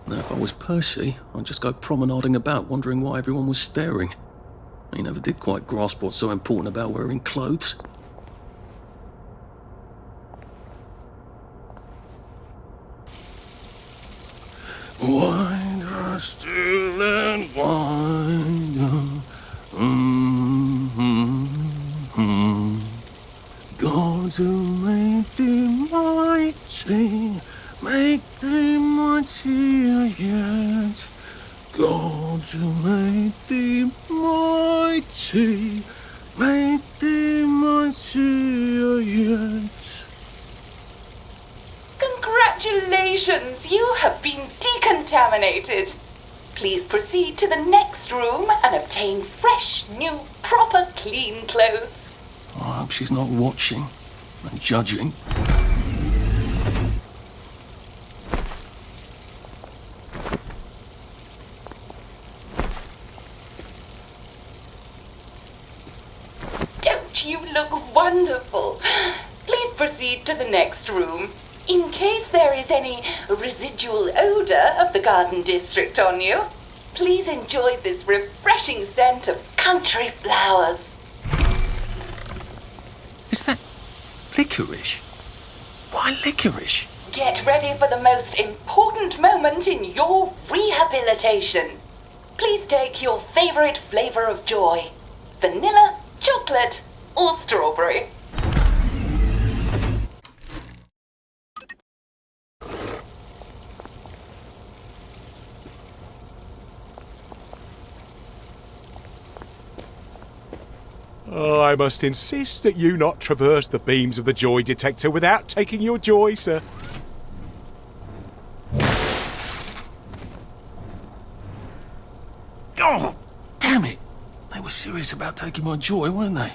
Now, if I was Percy, I'd just go promenading about, wondering why everyone was staring. I never did quite grasp what's so important about wearing clothes. Wider still and wider. God to make thee mighty. Make thee mightier yet, God to make thee mightier. mighty, mighty, mighty, yet. Congratulations, you have been decontaminated. Please proceed to the next room and obtain fresh, new, proper, clean clothes. I hope she's not watching and judging. Don't you look wonderful? Please proceed to the next room. In case there is any residual odor of the garden district on you, please enjoy this refreshing scent of country flowers. Is that licorice? Why licorice? Get ready for the most important moment in your rehabilitation. Please take your favorite flavor of joy. Vanilla, chocolate, or strawberry. I must insist that you not traverse the beams of the joy detector without taking your joy, sir. Oh, damn it! They were serious about taking my joy, weren't they?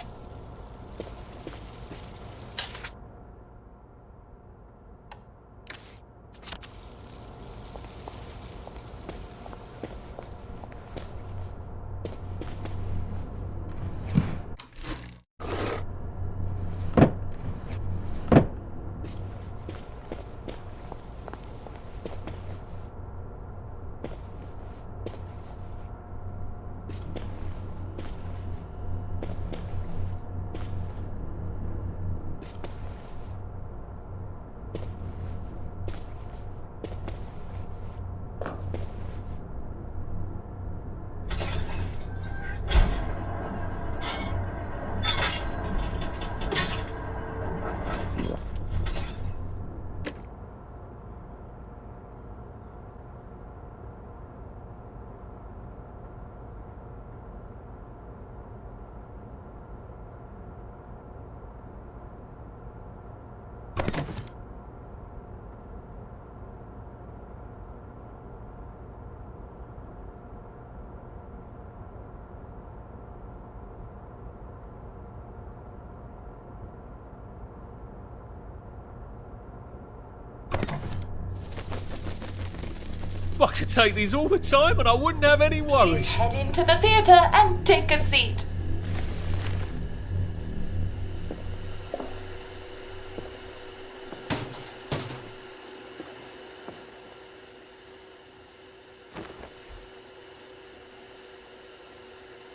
I could take these all the time and I wouldn't have any worries. Head into the theatre and take a seat.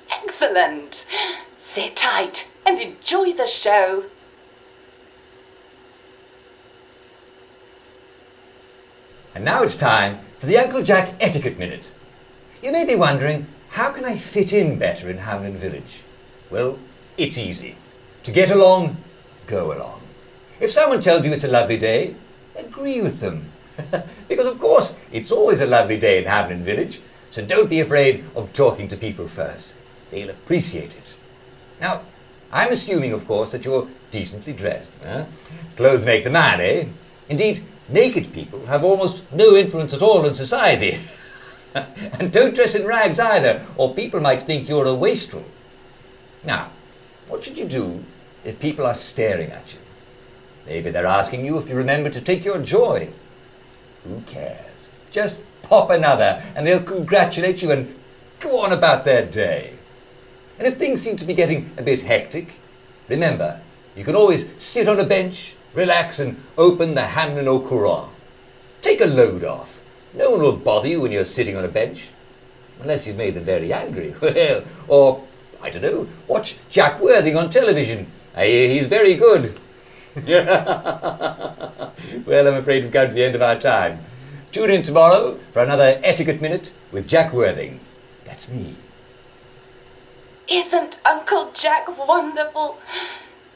Excellent. Sit tight and enjoy the show. And now it's time for the Uncle Jack Etiquette Minute. You may be wondering, how can I fit in better in Hamlin Village? Well, it's easy. To get along, go along. If someone tells you it's a lovely day, agree with them. Because of course, it's always a lovely day in Hamlin Village, so don't be afraid of talking to people first. They'll appreciate it. Now, I'm assuming, of course, that you're decently dressed. Clothes make the man, eh? Indeed, naked people have almost no influence at all in society. And don't dress in rags either, or people might think you're a wastrel. Now, what should you do if people are staring at you? Maybe they're asking you if you remember to take your joy. Who cares? Just pop another and they'll congratulate you and go on about their day. And if things seem to be getting a bit hectic, remember, you can always sit on a bench, relax and open the Hamlin au Courant. Take a load off. No one will bother you when you're sitting on a bench. Unless you've made them very angry. Well, or, I don't know, watch Jack Worthing on television. I hear he's very good. Well, I'm afraid we've come to the end of our time. Tune in tomorrow for another Etiquette Minute with Jack Worthing. That's me. Isn't Uncle Jack wonderful?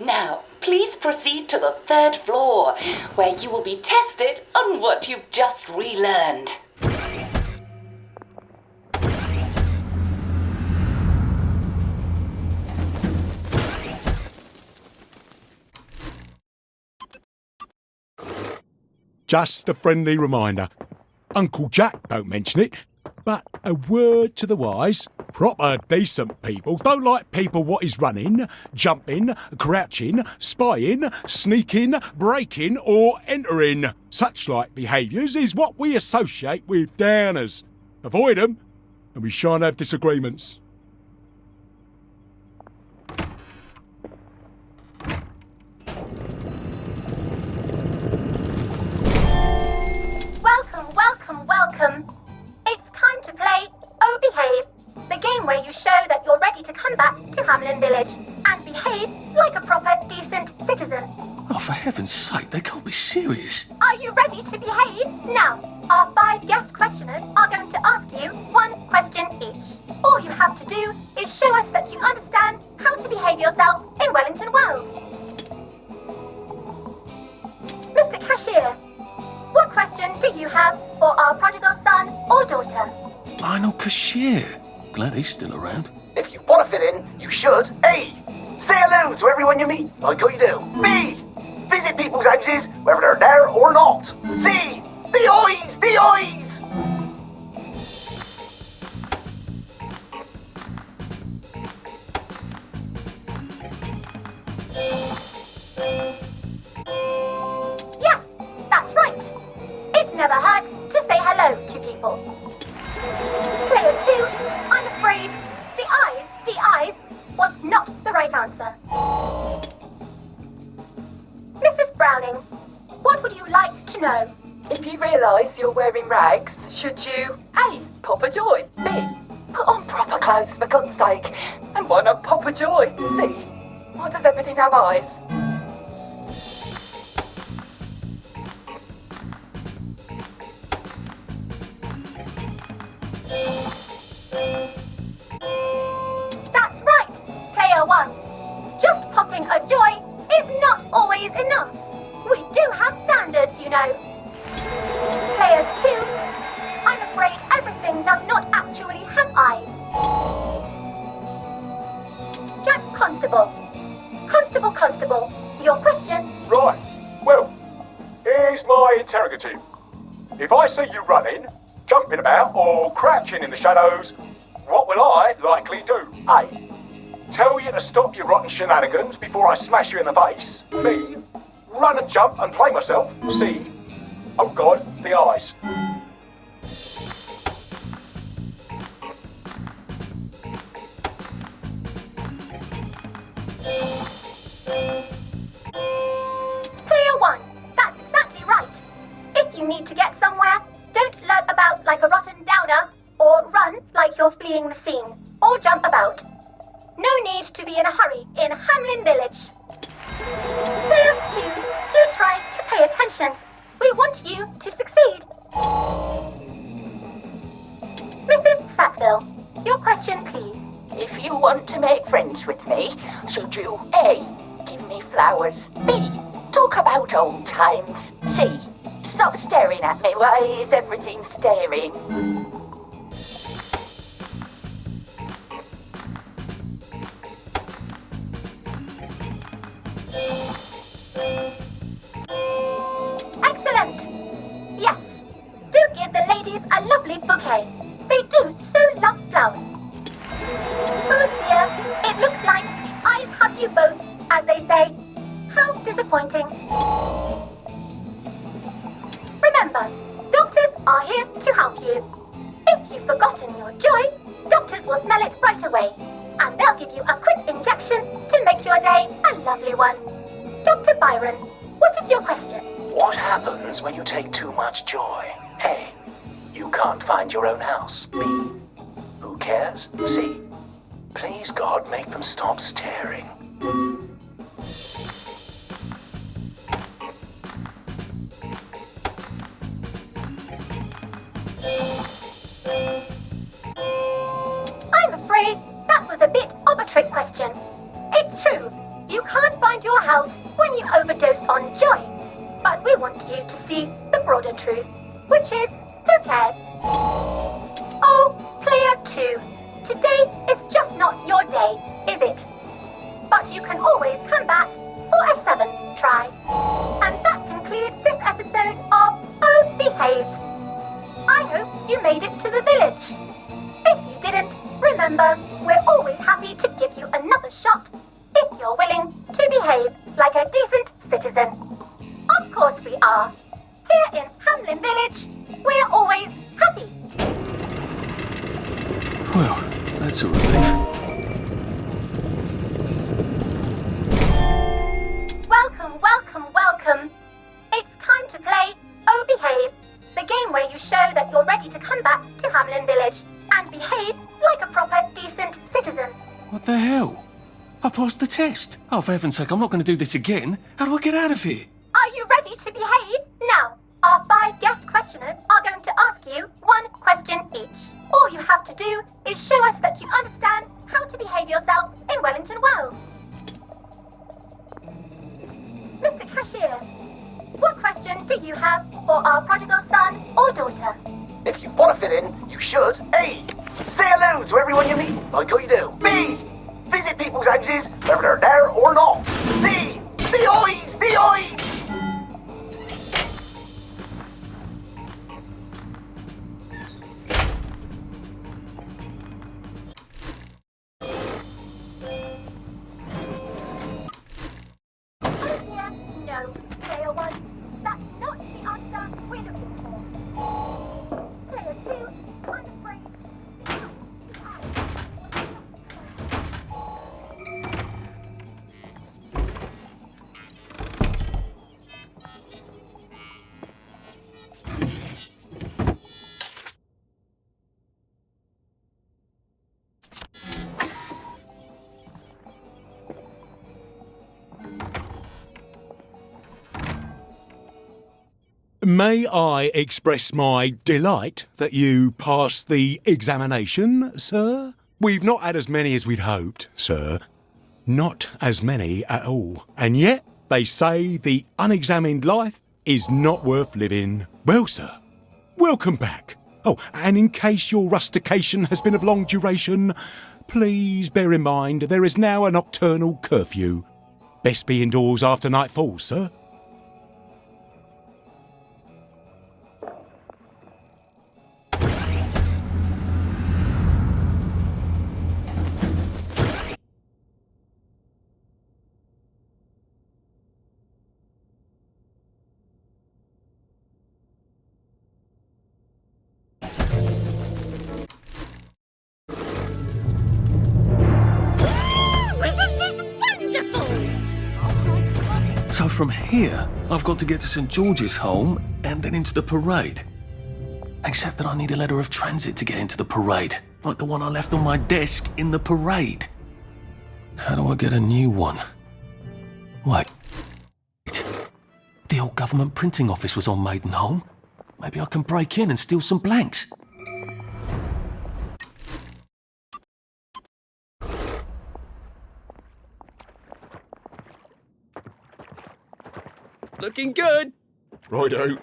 Now, please proceed to the 3rd floor, where you will be tested on what you've just relearned. Just a friendly reminder. Uncle Jack don't mention it, but a word to the wise. Proper decent people don't like people what is running, jumping, crouching, spying, sneaking, breaking or entering. Such like behaviours is what we associate with downers. Avoid them and we shan't have disagreements. Welcome, welcome, welcome. It's time to play Oh Behave, the game where you show that you're ready to come back to Hamlin Village and behave like a proper, decent citizen. Oh, for heaven's sake, they can't be serious. Are you ready to behave? Now, our 5 guest questioners are going to ask you 1 question each. All you have to do is show us that you understand how to behave yourself in Wellington Wells. Mr. Cashier, what question do you have for our prodigal son or daughter? Lionel Cashier. Glad he's still around. If you want to fit in, you should. A. Say hello to everyone you meet, like you do. B. Visit people's houses, whether they're there or not. C. The eyes! The eyes! Yes, that's right. It never hurts to say hello to people. Player 2, I'm afraid the eyes was not the right answer. Mrs. Browning, what would you like to know? If you realise you're wearing rags, should you A. Pop a joy, B. Put on proper clothes for God's sake, and why not pop a joy, C. Why does everything have eyes? That's right, Player 1. Just popping a joy is not always enough. We do have standards, you know. Player 2, I'm afraid everything does not actually have eyes. Jack Constable. Constable, your question. Right, well, here's my interrogative. If I see you running, jumping about or crouching in the shadows, what will I likely do? A. Tell you to stop your rotten shenanigans before I smash you in the face. B. Run and jump and play myself. C. Oh God, the eyes. Player 1, that's exactly right. If you need to get somewhere, don't lurk about like a rotten downer, or run like you're fleeing the scene, or jump about. No need to be in a hurry in Hamlin Village. Player 2, do try to pay attention. We want you to succeed. Mrs. Sackville, your question please. If you want to make friends with me, should you A. Give me flowers, B. Talk about old times, C. Stop staring at me, why is everything staring? Excellent! Yes, do give the ladies a lovely bouquet. They do so love flowers. Oh dear, it looks like eyes have you both, as they say. How disappointing. Remember, doctors are here to help you. If you've forgotten your joy, doctors will smell it right away, and they'll give you a quick injection to make your day a lovely one. Dr. Byron, what is your question? What happens when you take too much joy? A. You can't find your own house. B. Who cares? C. Please God, make them stop staring. I'm afraid that was a bit of a trick question. It's true, you can't find your house when you overdose on joy. But we want you to see the broader truth, which is, who cares? Oh, Player 2, today is just not your day, is it? But you can always come back for a 7th try. And that concludes this episode of behaved. I hope you made it to the village. If you didn't, remember, we're always happy to give you another shot if you're willing to behave like a decent citizen. Of course we are. Here in Hamlin Village, we're always happy. Well, that's a relief. Welcome, welcome, welcome. It's time to play Oh Behave, the game where you show that you're ready to come back to Hamlin Village and behave like a proper, decent citizen. What the hell? I passed the test. Oh, for heaven's sake, I'm not going to do this again. How do I get out of here? Are you ready to behave? Now, our 5 guest questioners are going to ask you 1 question each. All you have to do is show us that you understand how to behave yourself in Wellington Wells. Mr. Cashier, what question do you have for our prodigal son or daughter? If you want to fit in, you should. A. Say hello to everyone you meet, like you do. B. Visit people's houses, whether they're there or not. C. The eyes! The eyes! No, player 1, that's not the answer we're looking for. Player 2, I'm afraid. May I express my delight that you passed the examination, sir? We've not had as many as we'd hoped, sir. Not as many at all. And yet, they say the unexamined life is not worth living. Well, sir, welcome back. Oh, and in case your rustication has been of long duration, please bear in mind there is now a nocturnal curfew. Best be indoors after nightfall, sir. So from here, I've got to get to St. George's home and then into the parade. Except that I need a letter of transit to get into the parade, like the one I left on my desk in the parade. How do I get a new one? Wait. The old government printing office was on Maidenholm. Maybe I can break in and steal some blanks. Looking good. Righto.